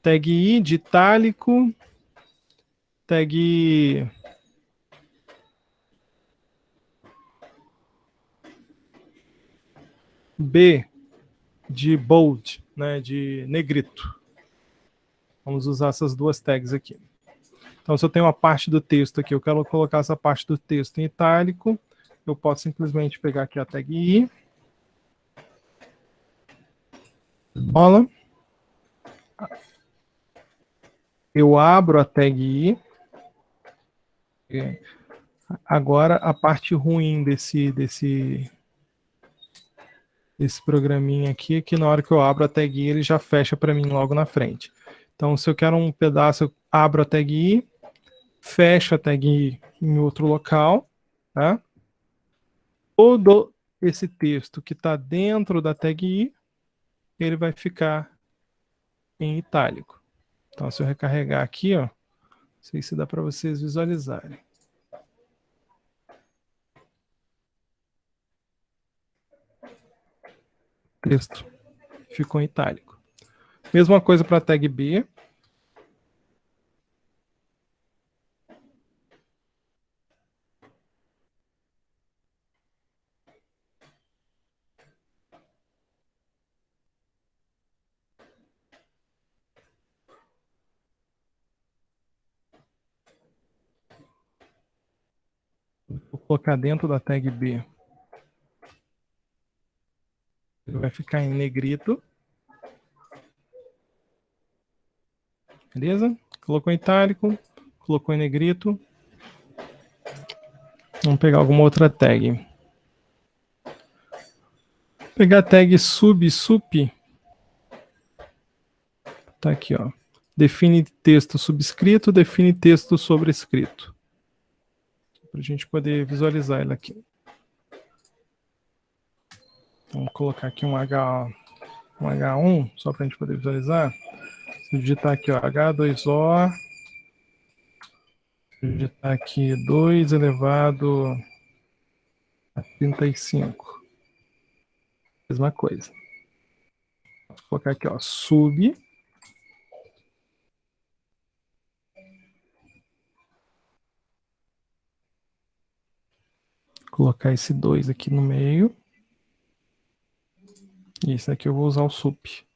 Tag I de itálico, tag B de bold, né, de negrito. Vamos usar essas duas tags aqui. Então, se eu tenho uma parte do texto aqui, eu quero colocar essa parte do texto em itálico, eu posso simplesmente pegar aqui a tag I. Olha. Eu abro a tag I. Agora, a parte ruim desse programinha aqui é que na hora que eu abro a tag I, ele já fecha para mim logo na frente. Então, se eu quero um pedaço, eu abro a tag I, fecho a tag I em outro local, tá? Todo esse texto que está dentro da tag I, ele vai ficar em itálico. Então, se eu recarregar aqui, ó, não sei se dá para vocês visualizarem. O texto ficou em itálico. Mesma coisa para a tag B. Vou colocar dentro da tag B. Ele vai ficar em negrito. Beleza? Colocou em itálico, colocou em negrito. Vamos pegar alguma outra tag. Vou pegar a tag sup. Tá aqui, ó. Define texto subscrito, define texto sobrescrito. Para a gente poder visualizar ele aqui. Vamos colocar aqui um H1, só para a gente poder visualizar. Se eu digitar aqui, ó, H2O. Se eu digitar aqui 2 elevado a 35. Mesma coisa. Vou colocar aqui, ó, sub. Colocar esse 2 aqui no meio. E esse aqui eu vou usar o sup.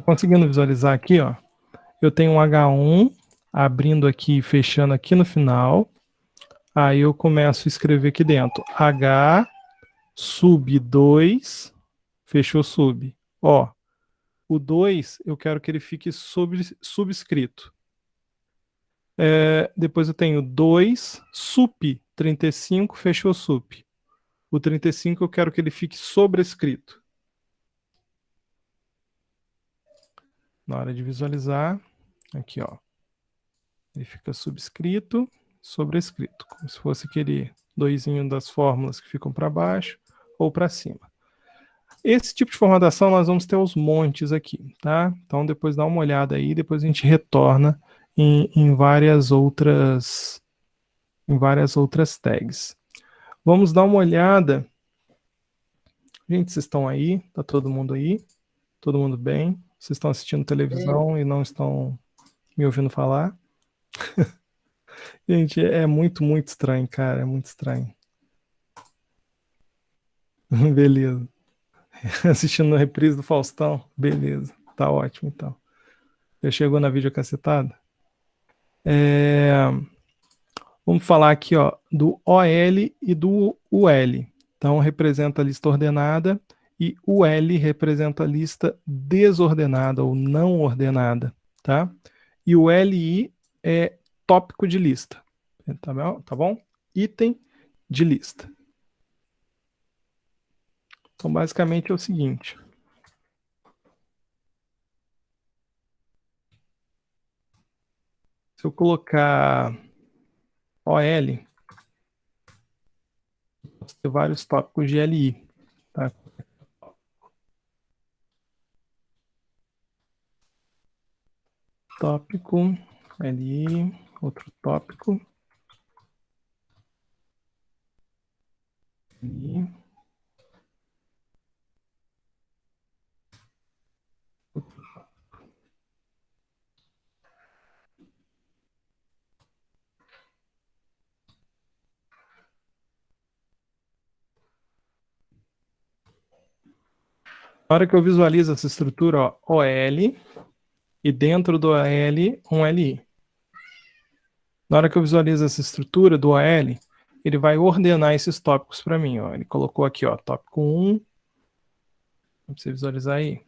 Conseguindo visualizar aqui, ó. Eu tenho um H1 abrindo aqui e fechando aqui no final. Aí eu começo a escrever aqui dentro. H sub 2, fechou sub. Ó, o 2 eu quero que ele fique subscrito. Depois eu tenho 2 sup 35, fechou sup. O 35 eu quero que ele fique sobrescrito. Na hora de visualizar, aqui, ó. Ele fica subscrito, sobrescrito, como se fosse aquele doisinho das fórmulas que ficam para baixo ou para cima. Esse tipo de formatação nós vamos ter os montes aqui, tá? Então depois dá uma olhada aí, depois a gente retorna em várias outras tags. Vamos dar uma olhada. Gente, vocês estão aí? Tá todo mundo aí? Todo mundo bem? Vocês estão assistindo televisão e não estão me ouvindo falar? Gente, é muito, muito estranho, cara. É muito estranho. Beleza. Assistindo a reprise do Faustão? Beleza. Tá ótimo, então. Já chegou na videocacetada? Vamos falar aqui, ó, do OL e do UL. Então, representa a lista ordenada e o L representa a lista desordenada ou não ordenada, tá? E o LI é tópico de lista, tá bom? Tá bom? Item de lista. Então, basicamente é o seguinte. Se eu colocar OL, posso ter vários tópicos de LI, tá? Tópico, LI, outro tópico, LI. Na hora que eu visualizo essa estrutura, ó, OL, e dentro do OL, um LI. Na hora que eu visualizo essa estrutura do OL, ele vai ordenar esses tópicos para mim. Ó. Ele colocou aqui, ó, tópico 1, para você visualizar aí.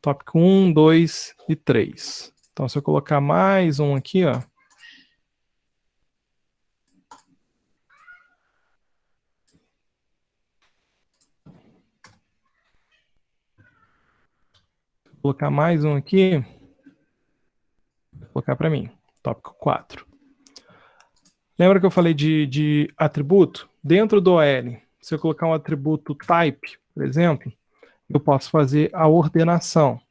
Tópico 1, 2 e 3. Então, se eu colocar mais um aqui, ó, colocar mais um aqui, vou colocar para mim, tópico 4. Lembra que eu falei de atributo? Dentro do OL, se eu colocar um atributo type, por exemplo, eu posso fazer a ordenação.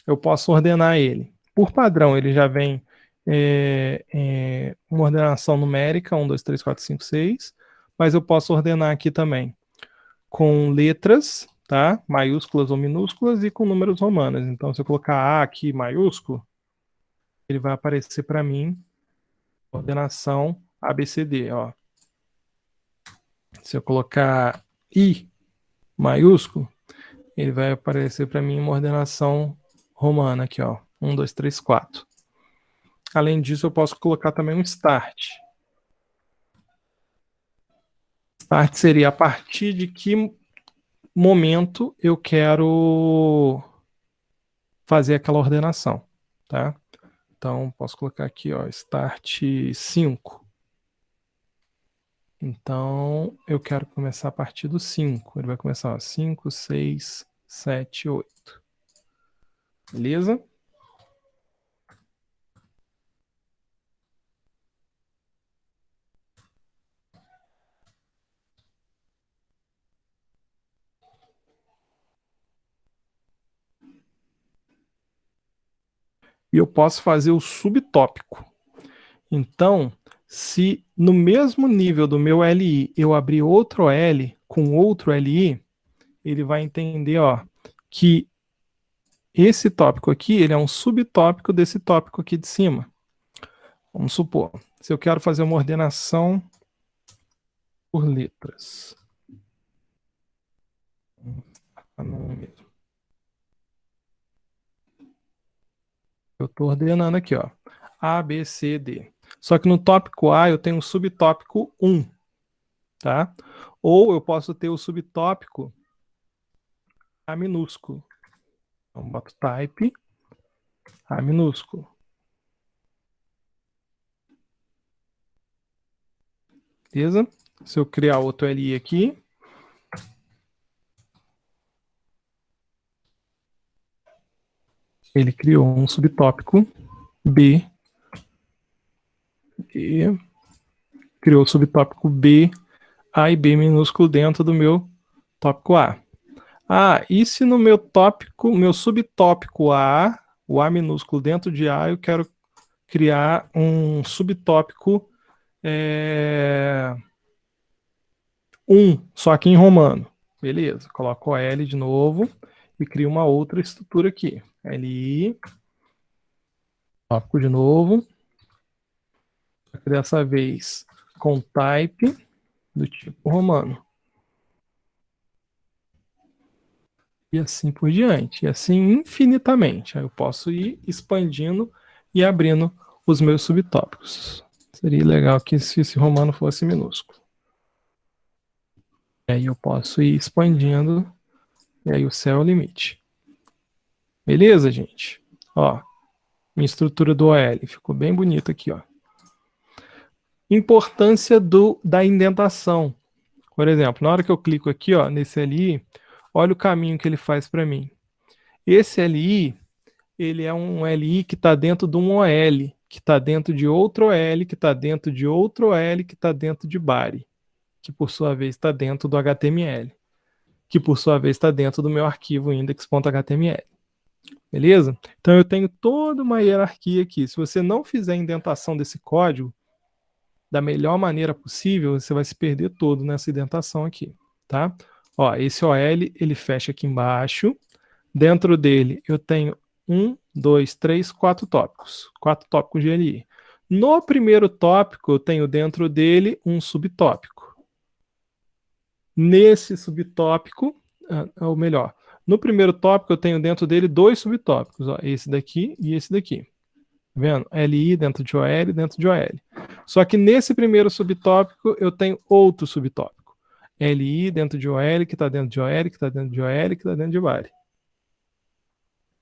Eu posso ordenar ele. Por padrão, ele já vem uma ordenação numérica, 1, 2, 3, 4, 5, 6, mas eu posso ordenar aqui também com letras, tá? Maiúsculas ou minúsculas e com números romanos. Então, se eu colocar A aqui maiúsculo, ele vai aparecer para mim ordenação ABCD, ó. Se eu colocar I maiúsculo, ele vai aparecer para mim uma ordenação romana aqui, ó. 1, 2, 3, 4. Além disso, eu posso colocar também um start. Start seria a partir de que momento eu quero fazer aquela ordenação, tá? Então, posso colocar aqui, ó, start 5. Então, eu quero começar a partir do 5. Ele vai começar, ó, 5, 6, 7, 8. Beleza? E eu posso fazer o subtópico. Então, se no mesmo nível do meu LI eu abrir outro L com outro LI, ele vai entender, ó, que esse tópico aqui, ele é um subtópico desse tópico aqui de cima. Vamos supor, se eu quero fazer uma ordenação por letras. Eu estou ordenando aqui, ó, A, B, C, D. Só que no tópico A eu tenho um subtópico 1, tá? Ou eu posso ter o subtópico A minúsculo. Então, boto type A minúsculo. Beleza? Se eu criar outro LI aqui, ele criou um subtópico B, e criou o subtópico B, A e B minúsculo dentro do meu tópico A. Ah, e se no meu tópico, meu subtópico A, o A minúsculo dentro de A, eu quero criar um subtópico 1, só que em romano. Beleza, coloco o L de novo e crio uma outra estrutura aqui. LI, tópico de novo. Dessa vez com type do tipo romano. E assim por diante, e assim infinitamente. Aí eu posso ir expandindo e abrindo os meus subtópicos. Seria legal que esse romano fosse minúsculo. E aí eu posso ir expandindo, e aí o céu é o limite. Beleza, gente? Ó, minha estrutura do OL ficou bem bonita aqui, ó. Importância da indentação. Por exemplo, na hora que eu clico aqui, ó, nesse LI, olha o caminho que ele faz para mim. Esse LI, ele é um LI que está dentro de um OL, que está dentro de outro OL, que está dentro de outro OL, que está dentro de body, que por sua vez está dentro do HTML, que por sua vez está dentro do meu arquivo index.html. Beleza? Então eu tenho toda uma hierarquia aqui. Se você não fizer a indentação desse código da melhor maneira possível, você vai se perder todo nessa indentação aqui, tá? Ó, esse OL, ele fecha aqui embaixo. Dentro dele eu tenho 1, 2, 3, 4 tópicos. 4 tópicos de LI. No primeiro tópico, eu tenho dentro dele um subtópico. Nesse subtópico, ou melhor, no primeiro tópico eu tenho dentro dele 2 subtópicos. Ó, esse daqui e esse daqui. Tá vendo? LI dentro de OL, dentro de OL. Só que nesse primeiro subtópico eu tenho outro subtópico. LI dentro de OL, que está dentro de OL, que está dentro de OL, que está dentro de body.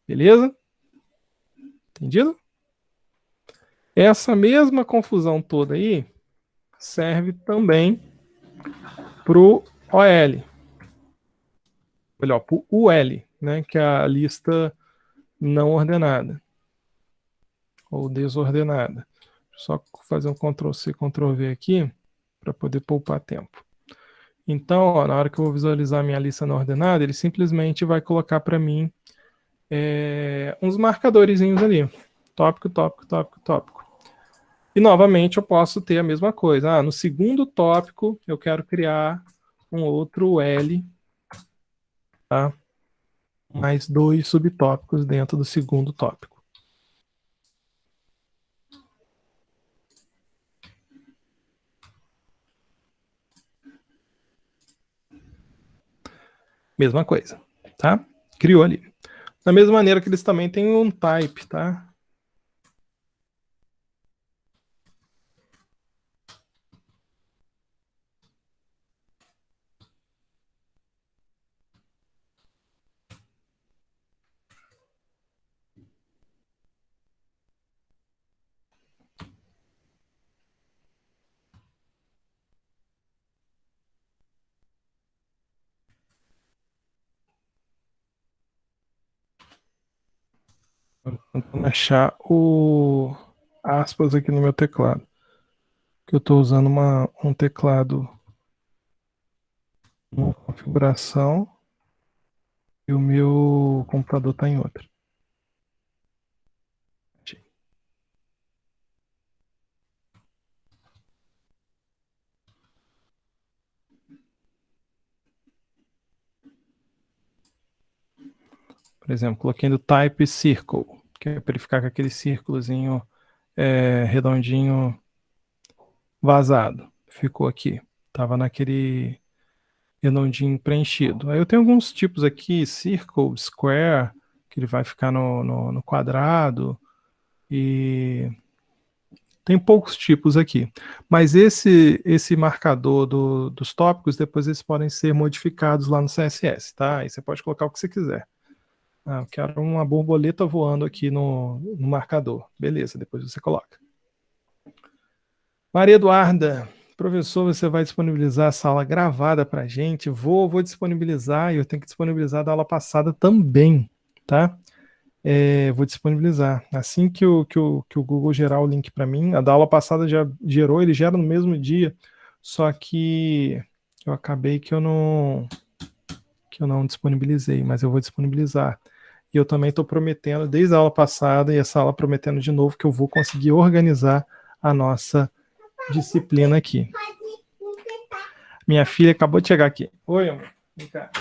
Beleza? Entendido? Essa mesma confusão toda aí serve também para o OL. Melhor, para o UL, né, que é a lista não ordenada ou desordenada. Só fazer um Ctrl+C, Ctrl+V aqui para poder poupar tempo. Então, ó, na hora que eu vou visualizar a minha lista não ordenada, ele simplesmente vai colocar para mim uns marcadorzinhos ali. Tópico, tópico, tópico, tópico. E novamente eu posso ter a mesma coisa. No segundo tópico eu quero criar um outro L, tá? Mais 2 subtópicos dentro do segundo tópico. Mesma coisa, tá? Criou ali. Da mesma maneira que eles também têm um type, tá? Tentando achar o aspas aqui no meu teclado. Que eu estou usando um teclado, uma configuração, e o meu computador está em outra. Por exemplo, coloquei no type circle, que é para ele ficar com aquele círculozinho redondinho vazado. Ficou aqui. Tava naquele redondinho preenchido. Aí eu tenho alguns tipos aqui, circle, square, que ele vai ficar no quadrado. E tem poucos tipos aqui. Mas esse marcador dos tópicos, depois eles podem ser modificados lá no CSS, tá? Aí você pode colocar o que você quiser. Eu quero uma borboleta voando aqui no marcador. Beleza, depois você coloca. Maria Eduarda, professor, você vai disponibilizar a sala gravada para a gente? Vou disponibilizar, e eu tenho que disponibilizar da aula passada também, tá? Vou disponibilizar. Assim que o Google gerar o link para mim, a da aula passada já gerou, ele gera no mesmo dia, só que eu acabei que eu não disponibilizei, mas eu vou disponibilizar. E eu também estou prometendo, desde a aula passada e essa aula prometendo de novo, que eu vou conseguir organizar a nossa disciplina aqui. Minha filha acabou de chegar aqui. Oi, amor. Vem cá.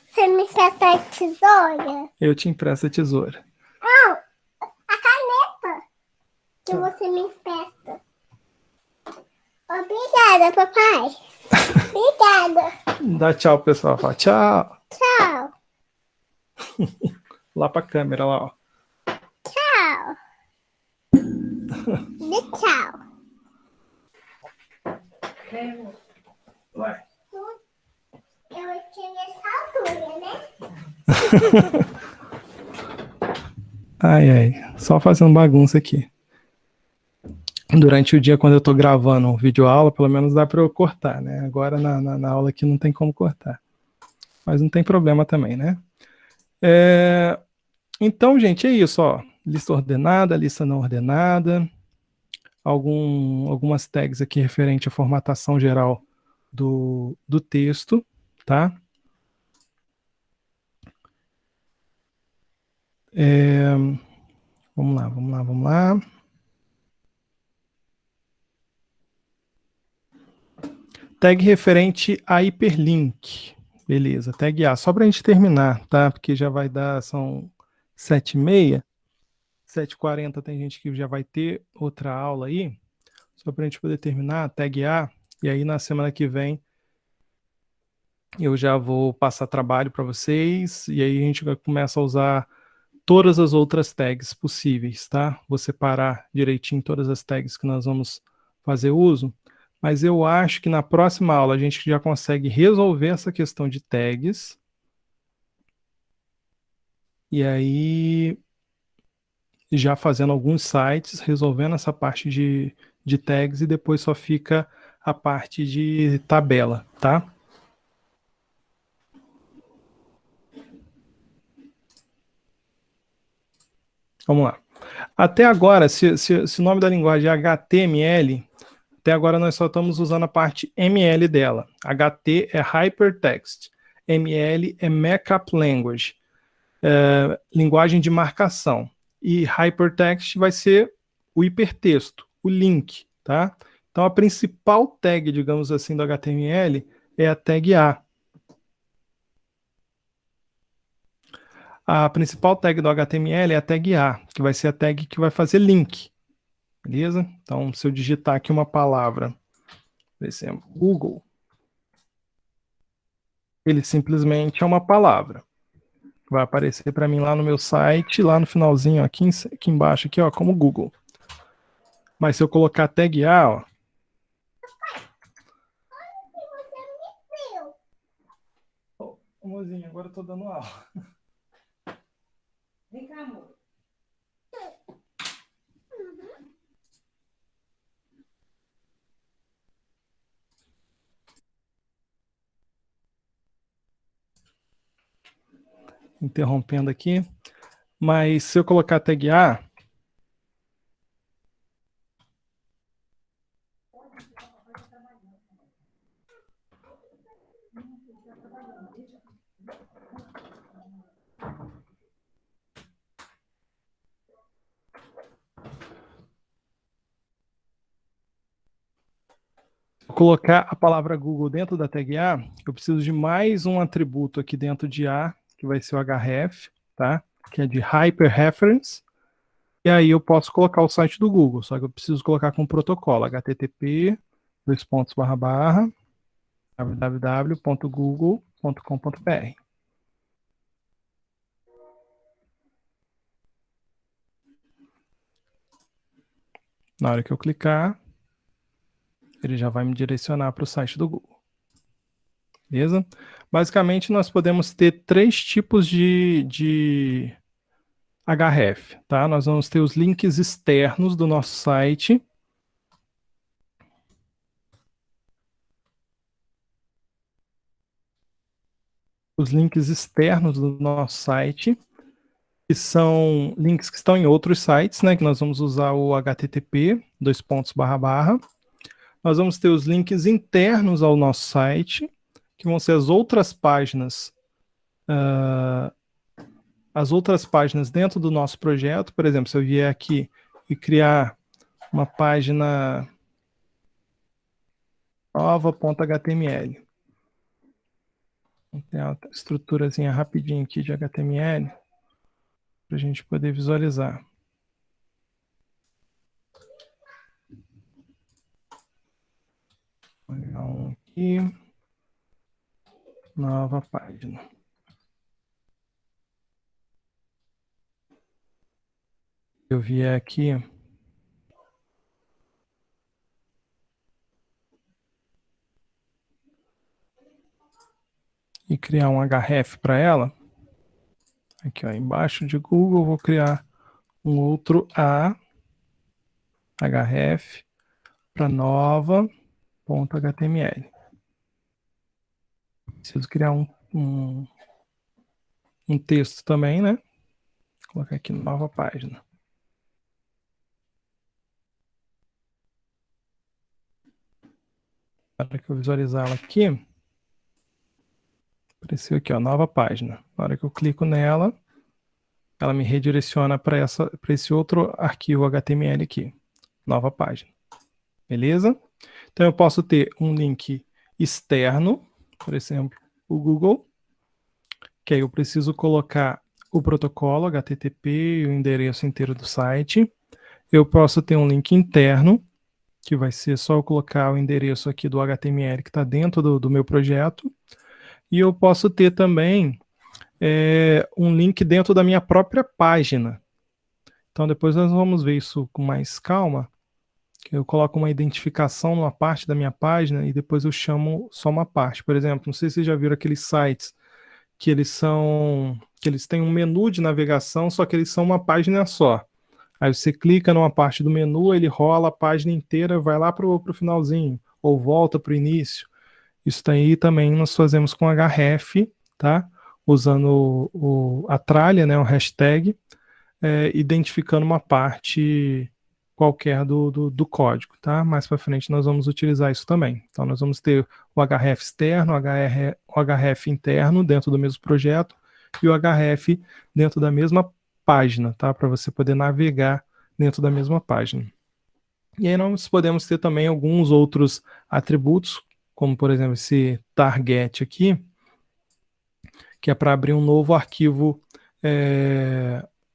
Você me empresta a tesoura? Eu te empresto a tesoura. Não, a caneta que você me empresta. Obrigada, Obrigada, papai. Obrigada. Dá tchau, pessoal. Fala tchau. Tchau. Lá pra câmera, lá, ó. Tchau. Dê tchau. Vai. Eu tinha essa altura, né? Ai, ai. Só fazendo bagunça aqui. Durante o dia, quando eu tô gravando um vídeo aula, pelo menos dá pra eu cortar, né? Agora na aula aqui não tem como cortar. Mas não tem problema também, né? Então, gente, é isso, ó. Lista ordenada, lista não ordenada. Algumas tags aqui referente à formatação geral do texto, tá? Vamos lá. Tag referente a hiperlink. Beleza, tag A. Só para a gente terminar, tá? Porque já vai dar, são 7h30, 7h40 tem gente que já vai ter outra aula aí. Só para a gente poder terminar, tag A. E aí na semana que vem eu já vou passar trabalho para vocês. E aí a gente vai começar a usar todas as outras tags possíveis, tá? Vou separar direitinho todas as tags que nós vamos fazer uso. Mas eu acho que na próxima aula a gente já consegue resolver essa questão de tags. E aí, já fazendo alguns sites, resolvendo essa parte de tags e depois só fica a parte de tabela, tá? Vamos lá. Até agora, se o nome da linguagem é HTML, até agora nós só estamos usando a parte ML dela. HT é Hypertext, ML é Markup Language, linguagem de marcação. E Hypertext vai ser o hipertexto, o link, tá? Então a principal tag, digamos assim, do HTML é a tag A. A principal tag do HTML é a tag A, que vai ser a tag que vai fazer link. Beleza? Então, se eu digitar aqui uma palavra, por exemplo, Google, ele simplesmente é uma palavra. Vai aparecer para mim lá no meu site, lá no finalzinho, aqui embaixo, aqui, ó, como Google. Mas se eu colocar tag A, ó, mozinho, agora eu tô dando aula. Vem cá, amor. Interrompendo aqui. Mas se eu colocar tag A, colocar a palavra Google dentro da tag A, eu preciso de mais um atributo aqui dentro de A, que vai ser o href, tá? Que é de Hyperreference. E aí eu posso colocar o site do Google, só que eu preciso colocar com o protocolo http www.google.com.br. Na hora que eu clicar, ele já vai me direcionar para o site do Google. Beleza? Basicamente, nós podemos ter 3 tipos de href, tá? Nós vamos ter os links externos do nosso site. Os links externos do nosso site, que são links que estão em outros sites, né? Que nós vamos usar o http, Nós vamos ter os links internos ao nosso site, que vão ser as outras páginas dentro do nosso projeto. Por exemplo, se eu vier aqui e criar uma página nova.html. Tem uma estruturazinha rapidinho aqui de HTML para a gente poder visualizar. Vou pegar um aqui. Nova página. Eu vier aqui. E criar um href para ela. Aqui, ó, embaixo de Google, eu vou criar um outro href para nova.html. Preciso criar um texto também, né? Vou colocar aqui nova página. Na hora que eu visualizar ela aqui, apareceu aqui, ó, nova página. Na hora que eu clico nela, ela me redireciona para esse outro arquivo HTML aqui, nova página. Beleza? Então eu posso ter um link externo, por exemplo, o Google, que aí eu preciso colocar o protocolo HTTP e o endereço inteiro do site. Eu posso ter um link interno, que vai ser só eu colocar o endereço aqui do HTML que está dentro do meu projeto. E eu posso ter também um link dentro da minha própria página. Então depois nós vamos ver isso com mais calma. Eu coloco uma identificação numa parte da minha página e depois eu chamo só uma parte. Por exemplo, não sei se vocês já viram aqueles sites que eles têm um menu de navegação, só que eles são uma página só. Aí você clica numa parte do menu, ele rola a página inteira, vai lá para o finalzinho, ou volta para o início. Isso daí também nós fazemos com href, tá? Usando a tralha, né, o hashtag, identificando uma parte qualquer do código, tá? Mais para frente nós vamos utilizar isso também. Então nós vamos ter o href externo, o href interno dentro do mesmo projeto e o href dentro da mesma página, tá? Para você poder navegar dentro da mesma página. E aí nós podemos ter também alguns outros atributos, como por exemplo esse target aqui, que é para abrir um novo arquivo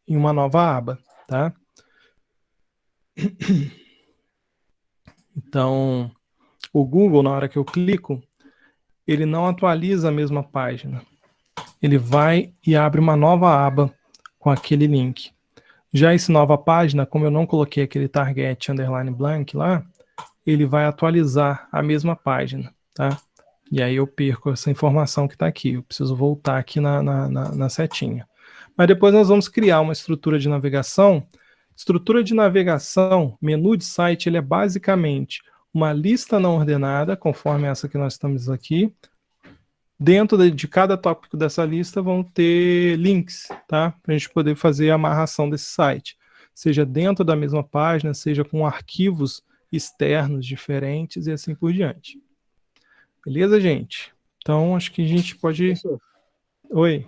em uma nova aba, tá? Então, o Google, na hora que eu clico, ele não atualiza a mesma página. Ele vai e abre uma nova aba com aquele link. Já essa nova página, como eu não coloquei aquele target underline blank lá, ele vai atualizar a mesma página, tá? E aí eu perco essa informação que está aqui. Eu preciso voltar aqui na setinha. Mas depois nós vamos criar uma estrutura de navegação. Estrutura de navegação, menu de site, ele é basicamente uma lista não ordenada, conforme essa que nós estamos aqui. Dentro de cada tópico dessa lista vão ter links, tá? Para a gente poder fazer a amarração desse site. Seja dentro da mesma página, seja com arquivos externos diferentes e assim por diante. Beleza, gente? Então, acho que a gente pode... Professor, Oi.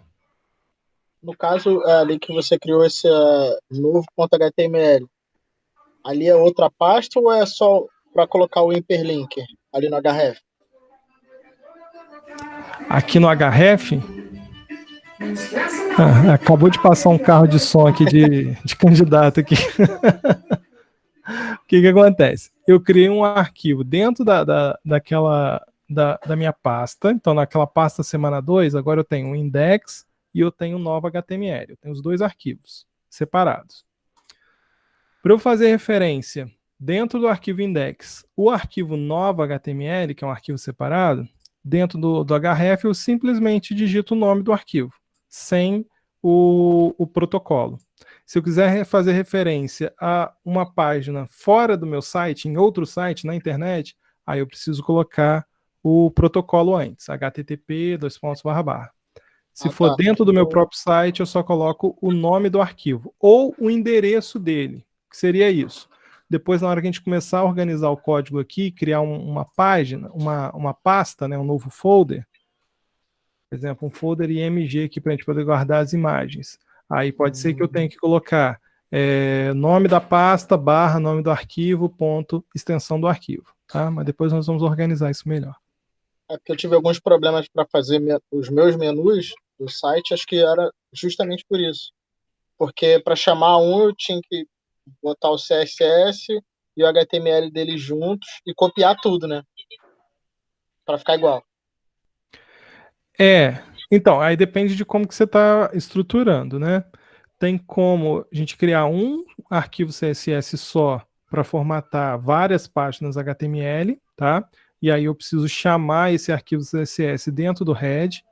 no caso, ali que você criou esse novo .html, ali é outra pasta ou é só para colocar o hyperlink ali no href? Aqui no href... acabou de passar um carro de som aqui de candidato aqui. O que acontece? Eu criei um arquivo dentro da minha pasta. Então, naquela pasta semana 2, agora eu tenho um index e eu tenho um novo HTML. Eu tenho os dois arquivos separados. Para eu fazer referência dentro do arquivo index, o arquivo novo HTML, que é um arquivo separado, dentro do href eu simplesmente digito o nome do arquivo, sem o protocolo. Se eu quiser fazer referência a uma página fora do meu site, em outro site, na internet, aí eu preciso colocar o protocolo antes, http://. Se for dentro do meu próprio site, eu só coloco o nome do arquivo ou o endereço dele, que seria isso. Depois, na hora que a gente começar a organizar o código aqui, criar uma página, uma pasta, né, um novo folder, por exemplo, um folder IMG aqui para a gente poder guardar as imagens. Aí pode ser que eu tenha que colocar nome da pasta, barra, nome do arquivo, ponto, extensão do arquivo. Tá? Mas depois nós vamos organizar isso melhor. É porque eu tive alguns problemas para fazer os meus menus do site, acho que era justamente por isso. Porque para chamar um eu tinha que botar o CSS e o HTML deles juntos e copiar tudo, né? Para ficar igual. Então, aí depende de como que você está estruturando, né? Tem como a gente criar um arquivo CSS só para formatar várias páginas HTML, tá? E aí eu preciso chamar esse arquivo CSS dentro do head.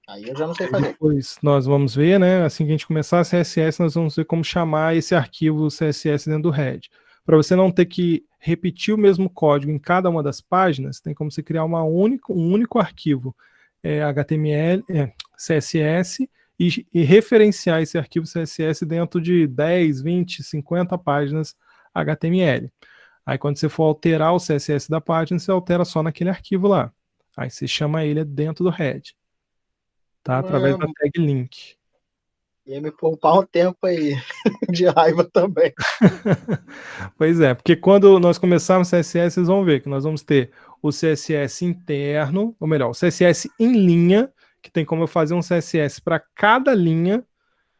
Aí eu já não sei fazer. Depois nós vamos ver, né? Assim que a gente começar a CSS, nós vamos ver como chamar esse arquivo CSS dentro do head. Para você não ter que repetir o mesmo código em cada uma das páginas, tem como você criar um único arquivo HTML, CSS e referenciar esse arquivo CSS dentro de 10, 20, 50 páginas HTML. Aí quando você for alterar o CSS da página, você altera só naquele arquivo lá. Aí você chama ele dentro do head. Tá? Através da tag link. Ia me poupar um tempo aí de raiva também. Pois é, porque quando nós começarmos o CSS, vocês vão ver que nós vamos ter o CSS interno, ou melhor, o CSS em linha, que tem como eu fazer um CSS para cada linha.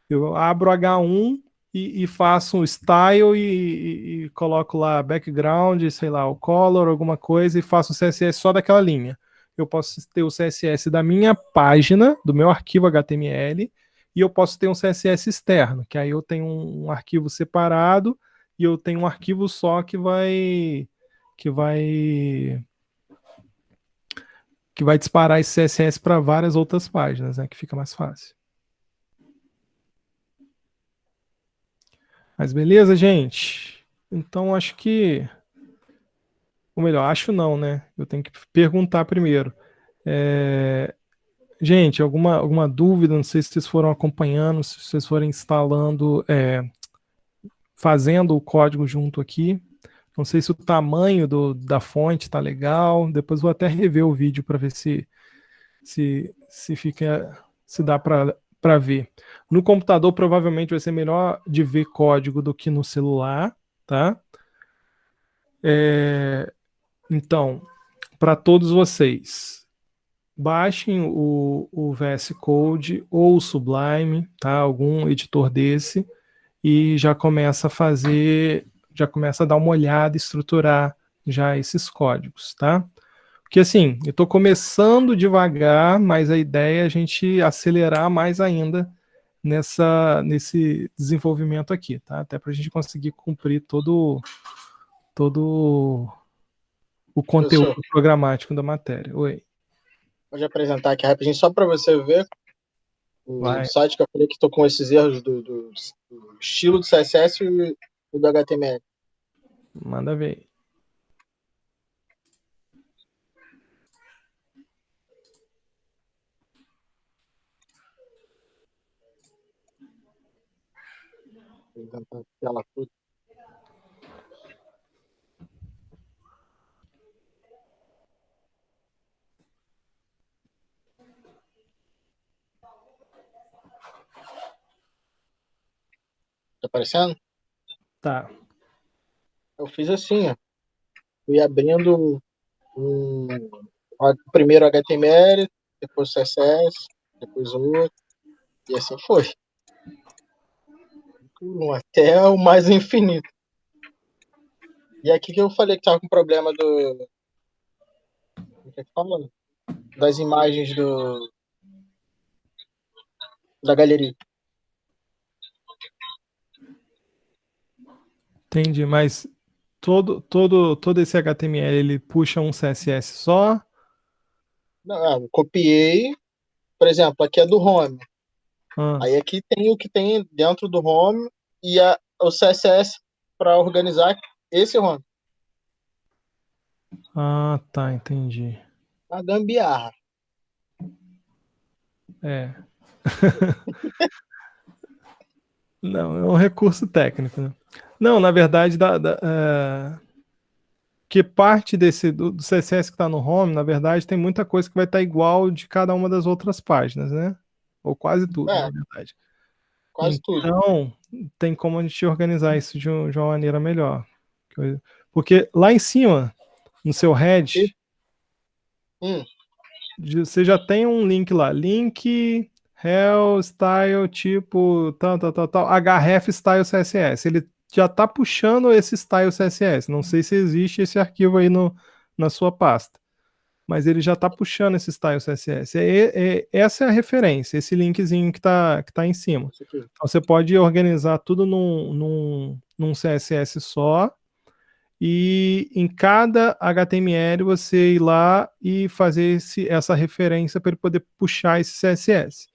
Eu abro H1 e faço um style e coloco lá background, sei lá, o color, alguma coisa, e faço o CSS só daquela linha. Eu posso ter o CSS da minha página, do meu arquivo HTML, e eu posso ter um CSS externo, que aí eu tenho um arquivo separado e eu tenho um arquivo só que vai disparar esse CSS para várias outras páginas, né, que fica mais fácil. Mas beleza, gente? Então acho que... Ou melhor, acho não, né? Eu tenho que perguntar primeiro. Gente, alguma dúvida? Não sei se vocês foram acompanhando, se vocês forem instalando, fazendo o código junto aqui. Não sei se o tamanho da fonte está legal. Depois vou até rever o vídeo para ver se dá para ver. No computador provavelmente vai ser melhor de ver código do que no celular, tá? Então, para todos vocês, baixem o VS Code ou o Sublime, tá? Algum editor desse, e já começa a dar uma olhada, estruturar já esses códigos, tá? Porque assim, eu estou começando devagar, mas a ideia é a gente acelerar mais ainda nesse desenvolvimento aqui, tá? Até para a gente conseguir cumprir todo o conteúdo programático da matéria. Oi. Pode apresentar aqui rapidinho, só para você ver o site que eu falei que estou com esses erros do estilo do CSS e do HTML. Manda ver. Tela tudo. Tá aparecendo? Tá. Eu fiz assim, ó. Fui abrindo primeiro HTML, depois CSS, depois outro, e assim foi. Até o mais infinito. E aqui que eu falei que tava com problema das imagens da galeria. Entendi, mas todo esse HTML ele puxa um CSS só? Não, eu copiei, por exemplo, aqui é do home. Aí aqui tem o que tem dentro do home e o CSS para organizar esse home. Ah, tá, entendi. A gambiarra. Não, é um recurso técnico, né? Não, na verdade, que parte do CSS que está no home, na verdade, tem muita coisa que vai estar igual de cada uma das outras páginas, né? Ou quase tudo, na verdade. Quase tudo. Então, tem como a gente organizar isso de uma maneira melhor. Porque lá em cima, no seu head, você já tem um link lá. Link, hell, style, tipo, tal, href style CSS. Ele já está puxando esse style CSS. Não sei se existe esse arquivo aí na sua pasta. mas ele já está puxando esse style CSS. Essa é a referência, esse linkzinho que tá em cima. Então você pode organizar tudo num CSS só, e em cada HTML você ir lá e fazer essa referência para ele poder puxar esse CSS.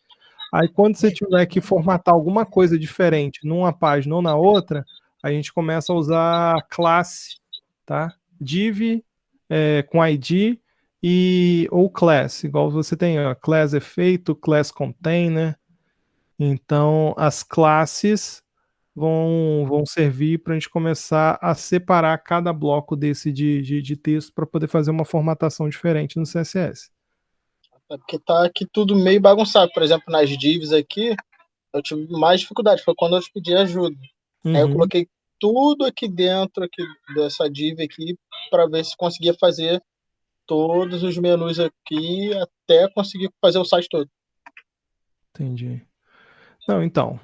Aí quando você tiver que formatar alguma coisa diferente numa página ou na outra, a gente começa a usar classe, tá? Div com ID ou class, igual você tem, ó, class efeito, class container. Então as classes vão servir para a gente começar a separar cada bloco desse de texto para poder fazer uma formatação diferente no CSS. É porque tá aqui tudo meio bagunçado. Por exemplo, nas divs aqui, eu tive mais dificuldade. Foi quando eu te pedi ajuda. Aí eu coloquei tudo aqui dentro aqui dessa div aqui para ver se conseguia fazer todos os menus aqui até conseguir fazer o site todo. Entendi. Não, então,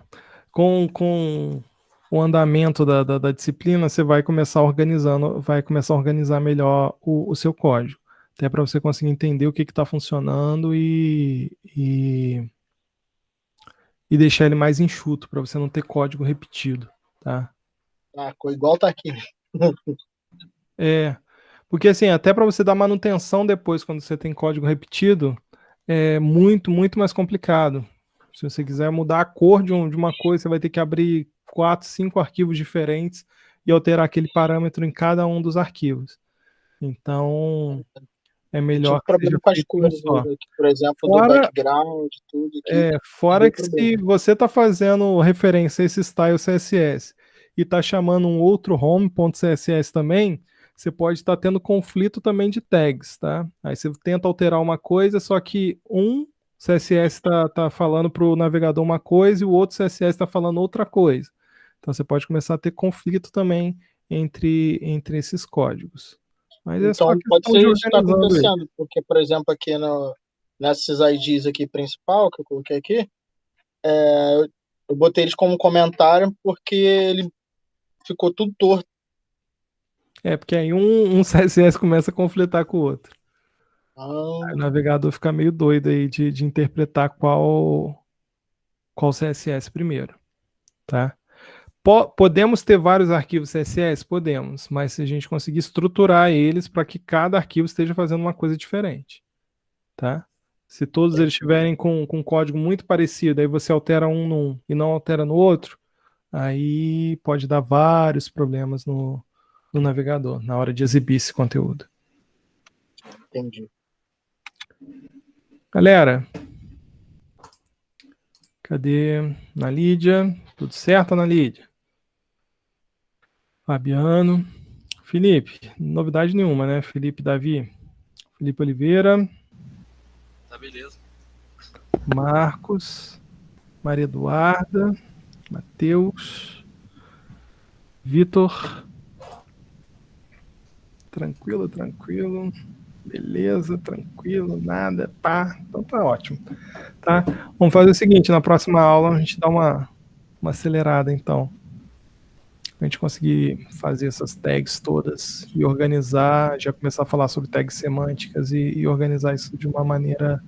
com o andamento da disciplina, você vai começar a organizar melhor o seu código. Até para você conseguir entender o que está funcionando e deixar ele mais enxuto, para você não ter código repetido, tá? Ah, igual tá aqui. Porque assim, até para você dar manutenção depois, quando você tem código repetido, é muito, muito mais complicado. Se você quiser mudar a cor de uma coisa, você vai ter que abrir 4, 5 arquivos diferentes e alterar aquele parâmetro em cada um dos arquivos. Então, é melhor que seja feito com só. Aqui, por exemplo, do background, tudo aqui. Fora que se você está fazendo referência a esse style CSS e está chamando um outro home.css também, você pode estar tendo conflito também de tags, tá? Aí você tenta alterar uma coisa, só que um CSS está falando para o navegador uma coisa e o outro CSS está falando outra coisa. Então você pode começar a ter conflito também entre esses códigos. Mas então pode ser isso que está acontecendo, porque, por exemplo, aqui nessas IDs aqui principal que eu coloquei aqui, eu botei eles como comentário porque ele ficou tudo torto. Porque aí um CSS começa a conflitar com o outro. Aí o navegador fica meio doido aí de interpretar qual CSS primeiro, tá? Podemos ter vários arquivos CSS? Podemos, mas se a gente conseguir estruturar eles para que cada arquivo esteja fazendo uma coisa diferente, tá? Se todos eles estiverem com código muito parecido, aí você altera um num e não altera no outro, aí pode dar vários problemas no navegador na hora de exibir esse conteúdo. Entendi. Galera, cadê Ana Lídia? Tudo certo, Ana Lídia? Fabiano. Felipe, novidade nenhuma, né? Felipe Davi. Felipe Oliveira. Tá beleza. Marcos. Maria Eduarda. Matheus. Vitor. Tranquilo, tranquilo. Beleza, tranquilo, nada, pá. Então tá ótimo. Tá? Vamos fazer o seguinte, na próxima aula a gente dá uma acelerada, então. A gente conseguir fazer essas tags todas e organizar, já começar a falar sobre tags semânticas e organizar isso de uma maneira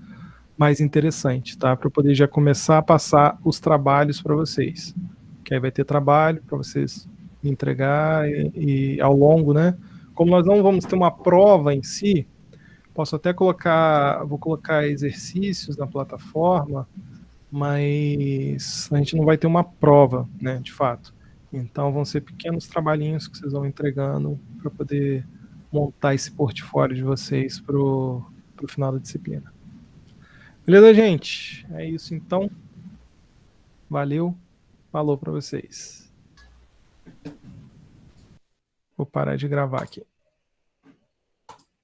mais interessante, tá? Para eu poder já começar a passar os trabalhos para vocês. Que aí vai ter trabalho para vocês me entregar e ao longo, né? Como nós não vamos ter uma prova em si, vou colocar exercícios na plataforma, mas a gente não vai ter uma prova, né, de fato. Então vão ser pequenos trabalhinhos que vocês vão entregando para poder montar esse portfólio de vocês para o final da disciplina. Beleza, gente? É isso então. Valeu. Falou para vocês. Vou parar de gravar aqui.